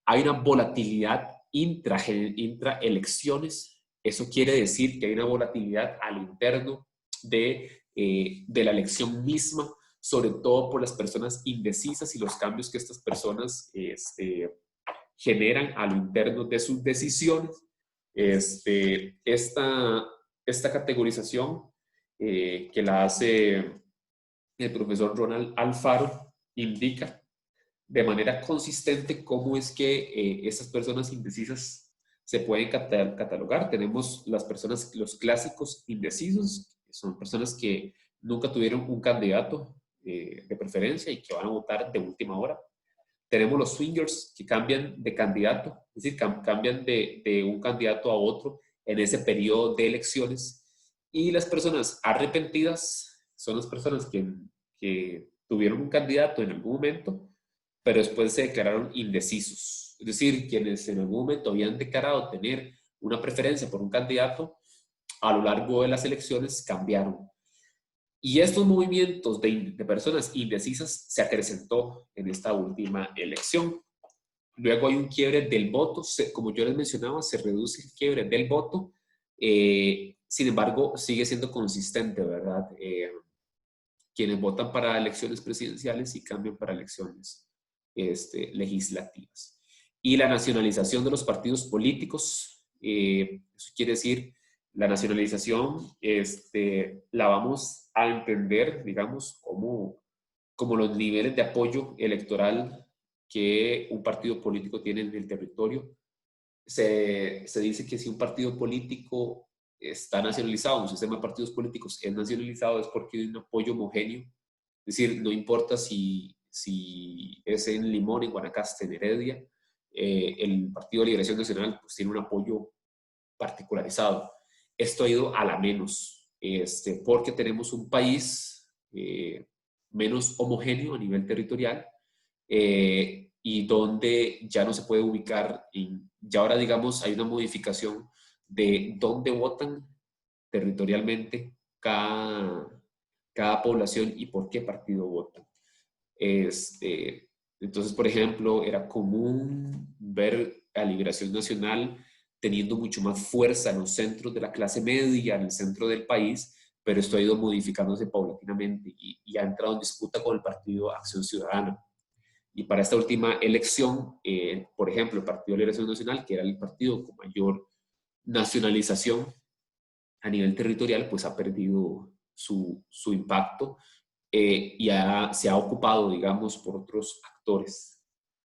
Hay una volatilidad intraelecciones. Eso quiere decir que hay una volatilidad al interno de la elección misma, sobre todo por las personas indecisas y los cambios que estas personas generan a lo interno de sus decisiones. Esta categorización que la hace el profesor Ronald Alfaro indica de manera consistente cómo es que estas personas indecisas se pueden catalogar. Tenemos las personas, los clásicos indecisos, que son personas que nunca tuvieron un candidato de preferencia y que van a votar de última hora. Tenemos los swingers, que cambian de candidato, es decir, cambian de un candidato a otro en ese periodo de elecciones. Y las personas arrepentidas son las personas que tuvieron un candidato en algún momento, pero después se declararon indecisos. Es decir, quienes en algún momento habían declarado tener una preferencia por un candidato, a lo largo de las elecciones cambiaron. Y estos movimientos de personas indecisas se acrecentó en esta última elección. Luego hay un quiebre del voto. Como yo les mencionaba, se reduce el quiebre del voto. Sin embargo, sigue siendo consistente, ¿verdad? Quienes votan para elecciones presidenciales y cambian para elecciones legislativas. Y la nacionalización de los partidos políticos, eso quiere decir, la nacionalización la vamos a entender, digamos, como los niveles de apoyo electoral que un partido político tiene en el territorio se dice que si un partido político está nacionalizado, un sistema de partidos políticos es nacionalizado, es porque hay un apoyo homogéneo. Es decir, no importa si es en Limón, en Guanacaste, en Heredia, el Partido de Liberación Nacional pues, tiene un apoyo particularizado. Esto ha ido a la menos, porque tenemos un país menos homogéneo a nivel territorial, y donde ya no se puede ubicar, ya ahora digamos hay una modificación de dónde votan territorialmente cada población y por qué partido votan. Entonces, por ejemplo, era común ver a Liberación Nacional teniendo mucho más fuerza en los centros de la clase media, en el centro del país, pero esto ha ido modificándose paulatinamente y ha entrado en disputa con el Partido Acción Ciudadana. Y para esta última elección, por ejemplo, el Partido de Liberación Nacional, que era el partido con mayor nacionalización a nivel territorial, pues ha perdido su impacto, y se ha ocupado, digamos, por otros actores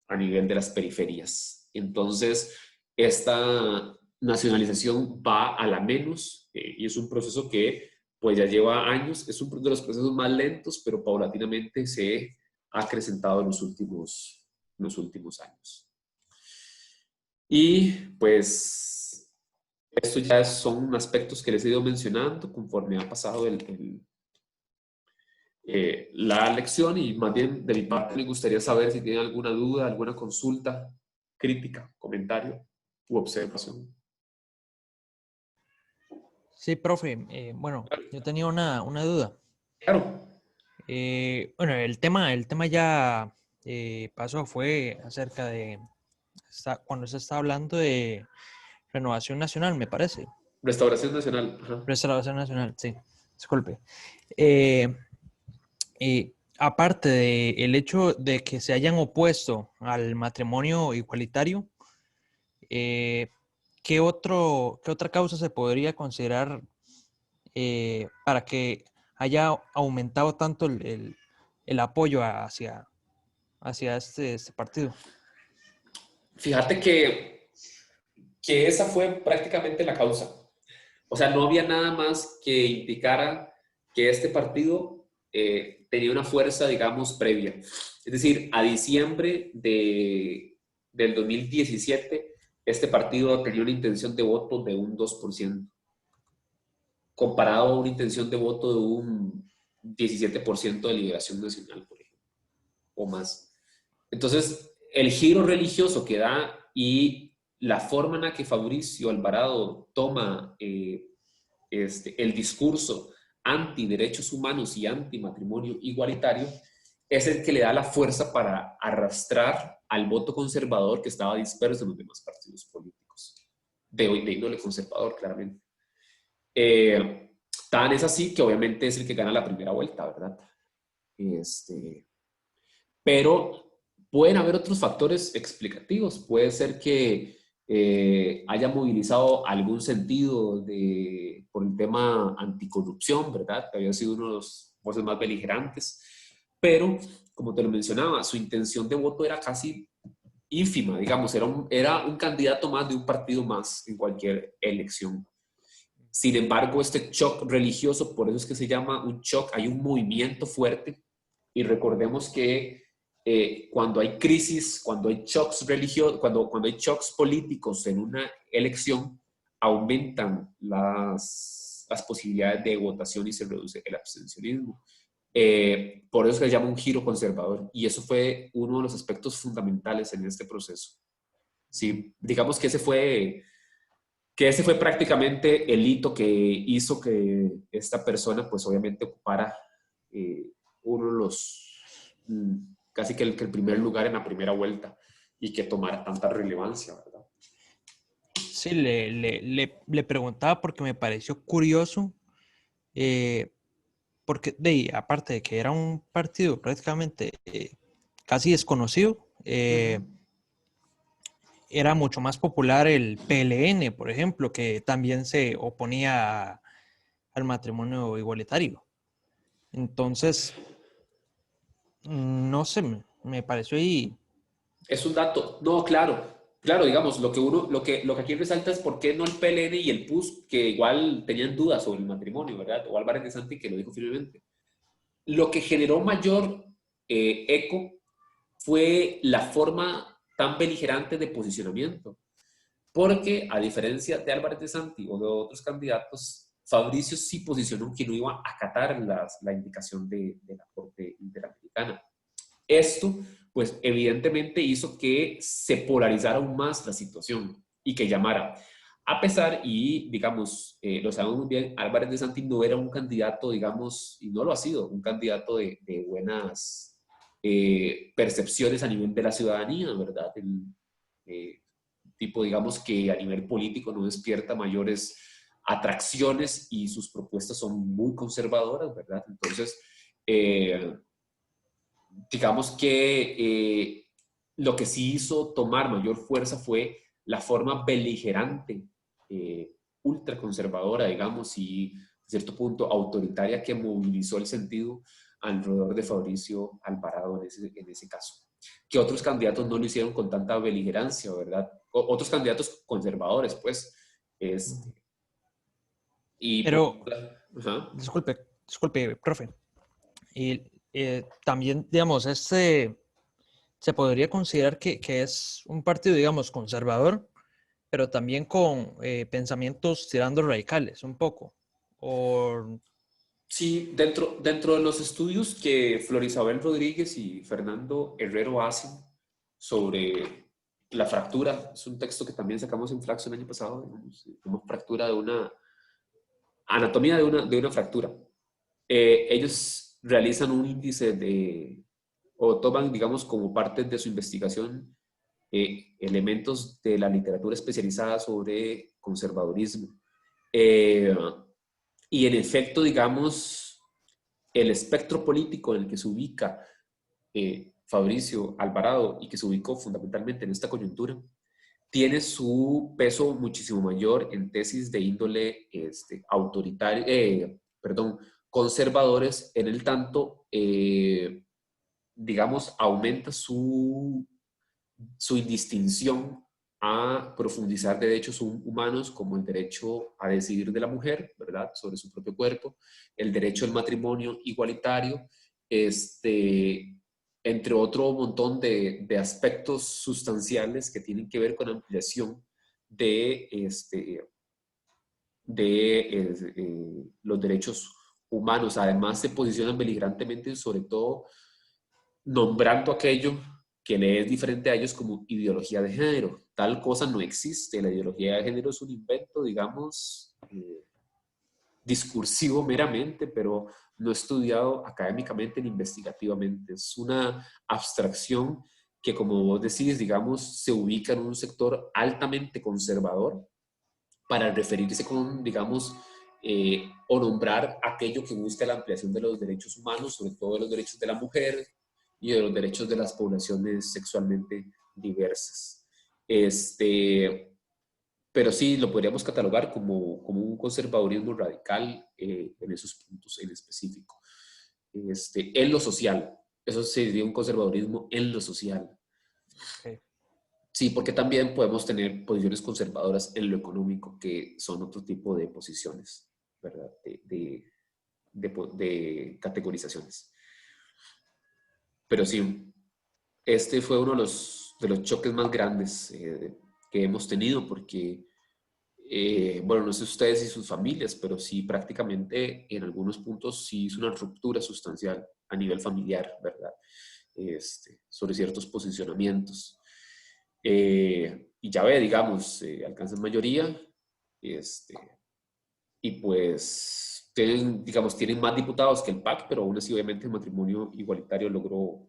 a nivel de las periferias. Entonces, esta nacionalización va a la menos, y es un proceso que pues ya lleva años, es uno de los procesos más lentos, pero paulatinamente se ha acrecentado en los últimos años. Y pues estos ya son aspectos que les he ido mencionando conforme ha pasado la lección, y más bien de mi parte me gustaría saber si tienen alguna duda, alguna consulta, crítica, comentario u observación. Sí, profe. Bueno, yo tenía una duda. Claro, Bueno, el tema ya pasó, fue acerca de cuando se está hablando de renovación nacional, me parece. Restauración Nacional. Ajá. Restauración nacional, sí, disculpe. Eh, Aparte del hecho de que se hayan opuesto al matrimonio igualitario, eh, ¿qué otra causa se podría considerar para que haya aumentado tanto el apoyo hacia este partido? Fíjate que esa fue prácticamente la causa. O sea, no había nada más que indicara que este partido tenía una fuerza, digamos, previa. Es decir, a diciembre del 2017, este partido tenía una intención de voto de un 2%, comparado a una intención de voto de un 17% de Liberación Nacional, por ejemplo, o más. Entonces, el giro religioso que da y la forma en la que Fabricio Alvarado toma el discurso anti derechos humanos y anti matrimonio igualitario es el que le da la fuerza para arrastrar al voto conservador que estaba disperso en los demás partidos políticos, de índole conservador, claramente. Tan es así que obviamente es el que gana la primera vuelta, ¿verdad? Pero pueden haber otros factores explicativos. Puede ser que haya movilizado algún sentido por el tema anticorrupción, ¿verdad? Que había sido uno de los voces más beligerantes. Pero, como te lo mencionaba, su intención de voto era casi ínfima, digamos, era un candidato más de un partido más en cualquier elección. Sin embargo, este shock religioso, por eso es que se llama un shock, hay un movimiento fuerte, y recordemos que cuando hay crisis, cuando hay shocks religiosos, cuando hay shocks políticos en una elección, aumentan las posibilidades de votación y se reduce el abstencionismo. Por eso se llama un giro conservador, y eso fue uno de los aspectos fundamentales en este proceso. Sí, digamos que ese fue prácticamente el hito que hizo que esta persona, pues obviamente ocupara uno de casi que el primer lugar en la primera vuelta, y que tomara tanta relevancia, ¿verdad? Sí, le preguntaba porque me pareció curioso, porque aparte de que era un partido prácticamente casi desconocido, era mucho más popular el PLN, por ejemplo, que también se oponía al matrimonio igualitario. Entonces, no sé, me pareció ahí. Es un dato, no, claro, claro, digamos, lo que aquí resalta es por qué no el PLN y el PUS, que igual tenían dudas sobre el matrimonio, ¿verdad? O Álvarez de Santi, que lo dijo firmemente. Lo que generó mayor eco fue la forma tan beligerante de posicionamiento. Porque, a diferencia de Álvarez de Santi o de otros candidatos, Fabricio sí posicionó que no iba a acatar la indicación de la Corte Interamericana. Esto, pues, evidentemente hizo que se polarizara aún más la situación y que llamara. A pesar, y digamos, lo sabemos muy bien, Álvarez de Santi no era un candidato, digamos, y no lo ha sido, un candidato de buenas percepciones a nivel de la ciudadanía, ¿verdad? Eh, tipo, digamos, que a nivel político no despierta mayores atracciones y sus propuestas son muy conservadoras, ¿verdad? Entonces, digamos que lo que sí hizo tomar mayor fuerza fue la forma beligerante, ultraconservadora, digamos, y a cierto punto autoritaria que movilizó el sentido alrededor de Fabricio Alvarado en ese caso. Que otros candidatos no lo hicieron con tanta beligerancia, ¿verdad? Otros candidatos conservadores, pues. Este, y por, Pero, ajá. disculpe, profe. Y también, digamos, se podría considerar que es un partido, digamos, conservador, pero también con pensamientos tirando radicales, un poco. O, Sí, dentro de los estudios que Florisabel Rodríguez y Fernando Herrero hacen sobre la fractura, es un texto que también sacamos en Flaxo el año pasado, digamos, como fractura de una, anatomía de una fractura. Ellos realizan un índice o toman, digamos, como parte de su investigación, elementos de la literatura especializada sobre conservadurismo. Eh, y en efecto, digamos, el espectro político en el que se ubica Fabricio Alvarado y que se ubicó fundamentalmente en esta coyuntura, tiene su peso muchísimo mayor en tesis de índole autoritario, perdón, conservadores, en el tanto, digamos, aumenta su indistinción a profundizar derechos humanos como el derecho a decidir de la mujer, ¿verdad?, sobre su propio cuerpo, el derecho al matrimonio igualitario, entre otro montón de aspectos sustanciales que tienen que ver con ampliación de los derechos humanos. Además, se posicionan beligerantemente, sobre todo, nombrando aquello que le es diferente a ellos como ideología de género. Tal cosa no existe. La ideología de género es un invento, digamos, discursivo meramente, pero no estudiado académicamente ni investigativamente. Es una abstracción que, como vos decís, digamos, se ubica en un sector altamente conservador para referirse con, digamos, o nombrar aquello que busca la ampliación de los derechos humanos, sobre todo de los derechos de la mujer y de los derechos de las poblaciones sexualmente diversas. Pero sí, lo podríamos catalogar como un conservadurismo radical en esos puntos en específico. En lo social, eso sería un conservadurismo en lo social. okay. Sí, porque también podemos tener posiciones conservadoras en lo económico, que son otro tipo de posiciones, ¿verdad? De categorizaciones. Pero sí, este fue uno de los choques más grandes que hemos tenido, porque, bueno, no sé ustedes y sus familias, pero sí prácticamente en algunos puntos sí hizo una ruptura sustancial a nivel familiar, ¿verdad? Sobre ciertos posicionamientos. Y ya ve, digamos, alcanzan mayoría, este, y pues tienen más diputados que el PAC, pero aún así obviamente el matrimonio igualitario logró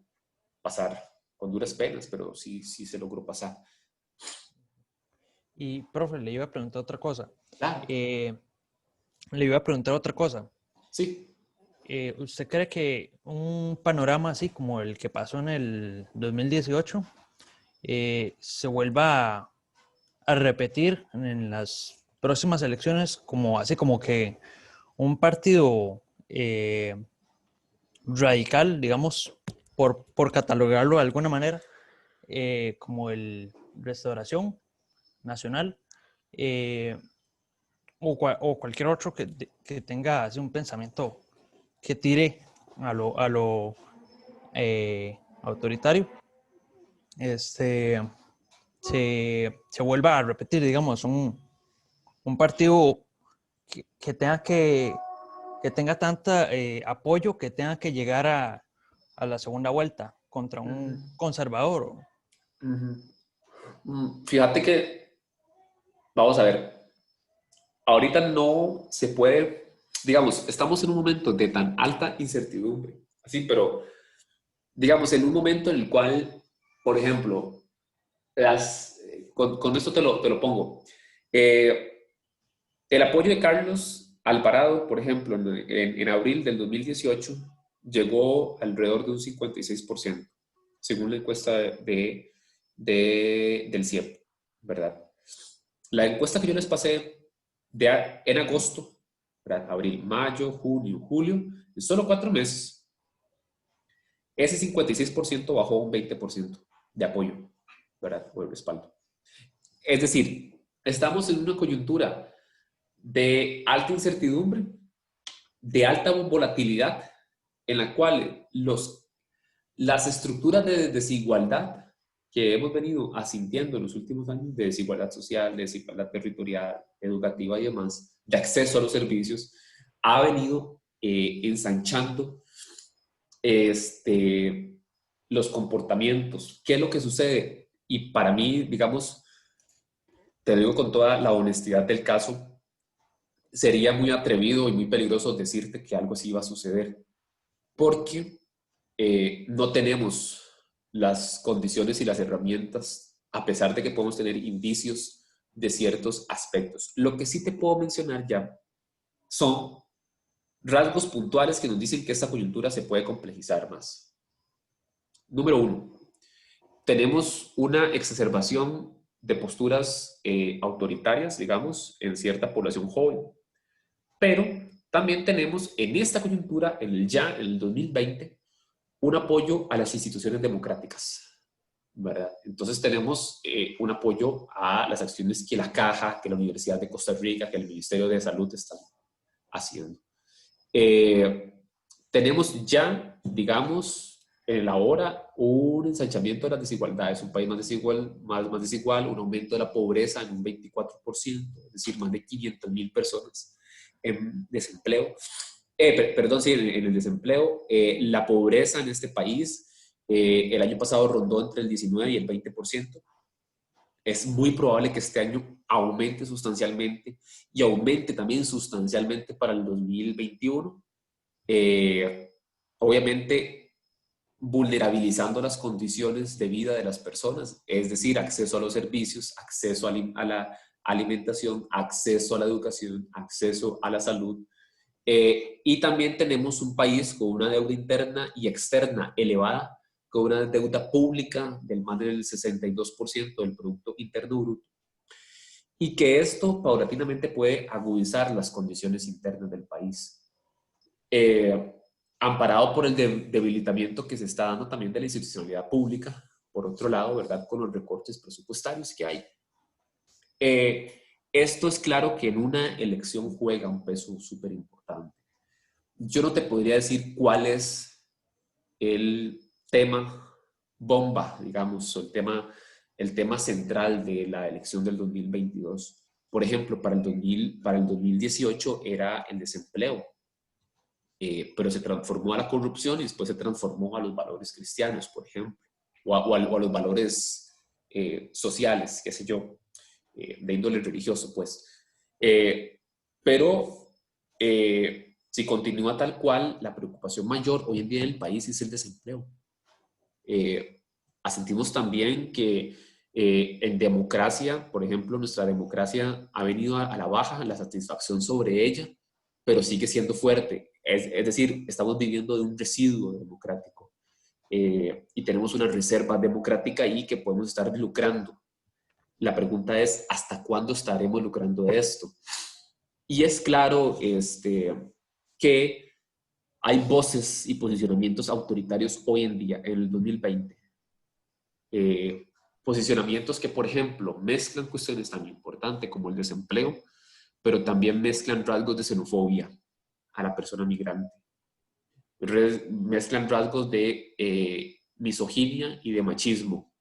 pasar con duras penas, pero sí, sí se logró pasar. Y, profe, le iba a preguntar otra cosa. Claro, Eh, Le iba a preguntar otra cosa. sí. ¿Usted cree que un panorama así como el que pasó en el 2018 se vuelva a repetir en las próximas elecciones, como así como que un partido radical, digamos, por catalogarlo de alguna manera, como el Restauración Nacional, o cualquier otro que tenga así un pensamiento que tire a lo autoritario, se vuelva a repetir, digamos, un partido que tenga tanta apoyo que tenga que llegar a la segunda vuelta contra un conservador. Fíjate que, vamos a ver, ahorita no se puede, digamos, estamos en un momento de tan alta incertidumbre, así, pero digamos, en un momento en el cual, por ejemplo, con esto te lo pongo. El apoyo de Carlos Alvarado, por ejemplo, en abril del 2018, llegó alrededor de un 56%, según la encuesta del CIEP, ¿verdad? La encuesta que yo les pasé en agosto, ¿verdad? Abril, mayo, junio, julio, en solo 4 meses, ese 56% bajó un 20% de apoyo, ¿verdad? O de respaldo. Es decir, estamos en una coyuntura de alta incertidumbre, de alta volatilidad, en la cual las estructuras de desigualdad que hemos venido asintiendo en los últimos años, de desigualdad social, de desigualdad territorial, educativa y demás, de acceso a los servicios, ha venido ensanchando los comportamientos. ¿Qué es lo que sucede? Y para mí, digamos, te digo con toda la honestidad del caso, sería muy atrevido y muy peligroso decirte que algo así va a suceder, porque no tenemos las condiciones y las herramientas, a pesar de que podemos tener indicios de ciertos aspectos. Lo que sí te puedo mencionar ya son rasgos puntuales que nos dicen que esta coyuntura se puede complejizar más. Número 1, tenemos una exacerbación de posturas autoritarias, digamos, en cierta población joven. Pero también tenemos en esta coyuntura, en el 2020, un apoyo a las instituciones democráticas, ¿verdad? Entonces tenemos un apoyo a las acciones que la Caja, que la Universidad de Costa Rica, que el Ministerio de Salud están haciendo. Tenemos ya, digamos, en la hora, un ensanchamiento de las desigualdades, un país más desigual, un aumento de la pobreza en un 24%, es decir, más de 500,000 personas en desempleo. Perdón, sí, en el desempleo. La pobreza en este país el año pasado rondó entre el 19 y el 20%. Es muy probable que este año aumente sustancialmente y aumente también sustancialmente para el 2021. Obviamente vulnerabilizando las condiciones de vida de las personas, es decir, acceso a los servicios, acceso a la alimentación, acceso a la educación, acceso a la salud. Y también tenemos un país con una deuda interna y externa elevada, con una deuda pública del más del 62% del Producto Interno Bruto, y que esto paulatinamente puede agudizar las condiciones internas del país. Amparado por el debilitamiento que se está dando también de la institucionalidad pública, por otro lado, ¿verdad? Con los recortes presupuestarios que hay. Esto es claro que en una elección juega un peso súper importante. Yo no te podría decir cuál es el tema bomba, digamos, o el tema central de la elección del 2022. Por ejemplo, para el 2018 era el desempleo. Pero se transformó a la corrupción y después se transformó a los valores cristianos, por ejemplo, o a los valores sociales, qué sé yo, de índole religioso, pues. Pero si continúa tal cual, la preocupación mayor hoy en día en el país es el desempleo. Asentimos también que en democracia, por ejemplo, nuestra democracia ha venido a la baja, la satisfacción sobre ella, pero sigue siendo fuerte. Es decir, estamos viviendo de un residuo democrático y tenemos una reserva democrática ahí que podemos estar lucrando. La pregunta es, ¿hasta cuándo estaremos lucrando de esto? Y es claro que hay voces y posicionamientos autoritarios hoy en día, en el 2020. posicionamientos que, por ejemplo, mezclan cuestiones tan importantes como el desempleo, pero también mezclan rasgos de xenofobia a la persona migrante. Mezclan rasgos de misoginia y de machismo.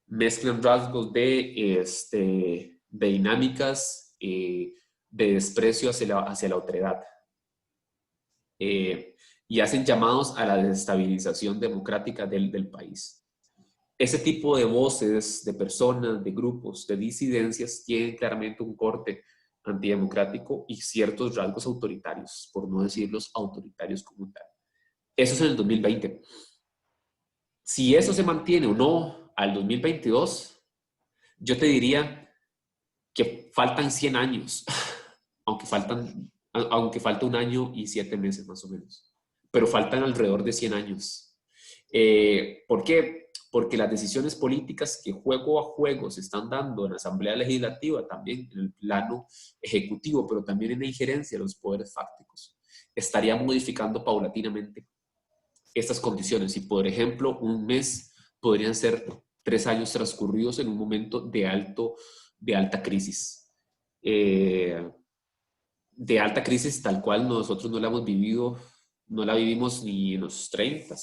Mezclan rasgos de dinámicas de desprecio hacia la otredad. Y hacen llamados a la desestabilización democrática del país. Ese tipo de voces, de personas, de grupos, de disidencias, tienen claramente un corte antidemocrático y ciertos rasgos autoritarios, por no decirlos autoritarios como tal. Eso es en el 2020. Si eso se mantiene o no al 2022, yo te diría que faltan 100 años, aunque falta 1 año y 7 meses más o menos, pero faltan alrededor de 100 años. ¿Por qué? Porque las decisiones políticas que juego a juego se están dando en la Asamblea Legislativa, también en el plano ejecutivo, pero también en la injerencia de los poderes fácticos, estaría modificando paulatinamente estas condiciones. Y, por ejemplo, un mes podrían ser 3 años transcurridos en un momento de alta crisis. De alta crisis tal cual nosotros no la hemos vivido, no la vivimos ni en los 30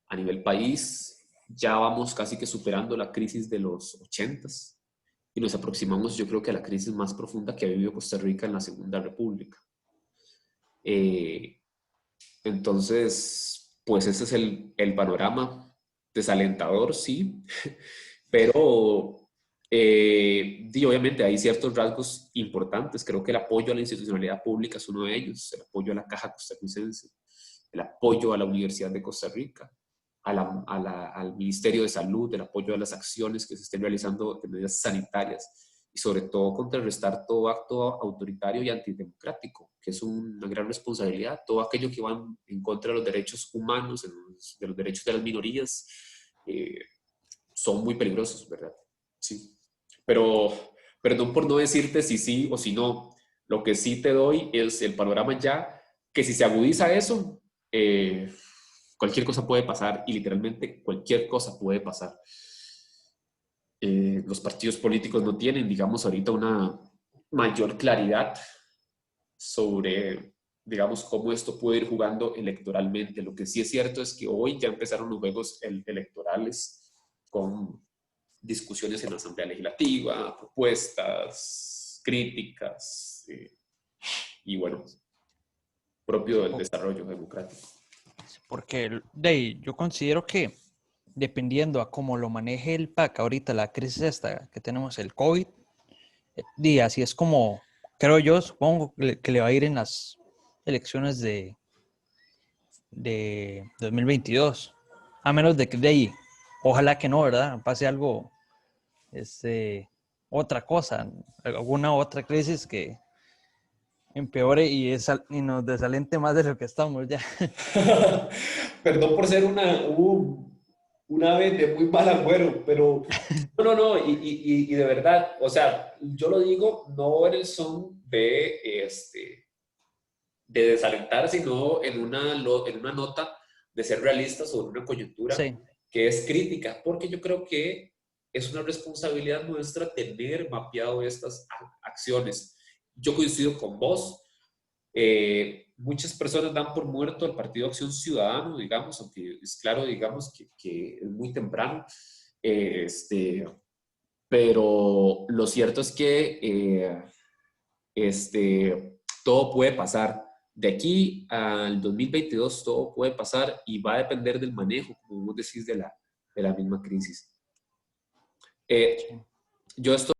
a nivel país. Ya vamos casi que superando la crisis de los 80 y nos aproximamos, yo creo que a la crisis más profunda que ha vivido Costa Rica en la Segunda República. Entonces, pues ese es el panorama desalentador, sí, pero obviamente hay ciertos rasgos importantes. Creo que el apoyo a la institucionalidad pública es uno de ellos, el apoyo a la Caja Costarricense, el apoyo a la Universidad de Costa Rica, al Ministerio de Salud, el apoyo a las acciones que se estén realizando de medidas sanitarias y sobre todo contrarrestar todo acto autoritario y antidemocrático, que es una gran responsabilidad. Todo aquello que va en contra de los derechos humanos, de los derechos de las minorías, son muy peligrosos, ¿verdad? Sí. Pero perdón por no decirte si sí o si no. Lo que sí te doy es el panorama ya, que si se agudiza eso, cualquier cosa puede pasar y literalmente cualquier cosa puede pasar. Los partidos políticos no tienen, digamos, ahorita una mayor claridad sobre, digamos, cómo esto puede ir jugando electoralmente. Lo que sí es cierto es que hoy ya empezaron los juegos electorales con discusiones en la Asamblea Legislativa, propuestas, críticas y bueno, propio del desarrollo democrático. Porque yo considero que dependiendo a cómo lo maneje el PAC ahorita, la crisis esta que tenemos, el COVID, así es como, creo yo, supongo que le va a ir en las elecciones de 2022. A menos de que de ahí, ojalá que no, ¿verdad? Pase algo, otra cosa, alguna otra crisis que empeore y nos desalente más de lo que estamos ya. Perdón por ser una vez de muy mal agüero, pero no, y de verdad, o sea, yo lo digo no en el son de desalentar, sino en una nota de ser realistas sobre una coyuntura Sí. que es crítica, porque yo creo que es una responsabilidad nuestra tener mapeado estas acciones. Yo coincido con vos. Muchas personas dan por muerto al Partido Acción Ciudadano, digamos, aunque es claro, digamos, que es muy temprano. Pero lo cierto es que todo puede pasar. De aquí al 2022 todo puede pasar y va a depender del manejo, como vos decís, de la misma crisis. Yo estoy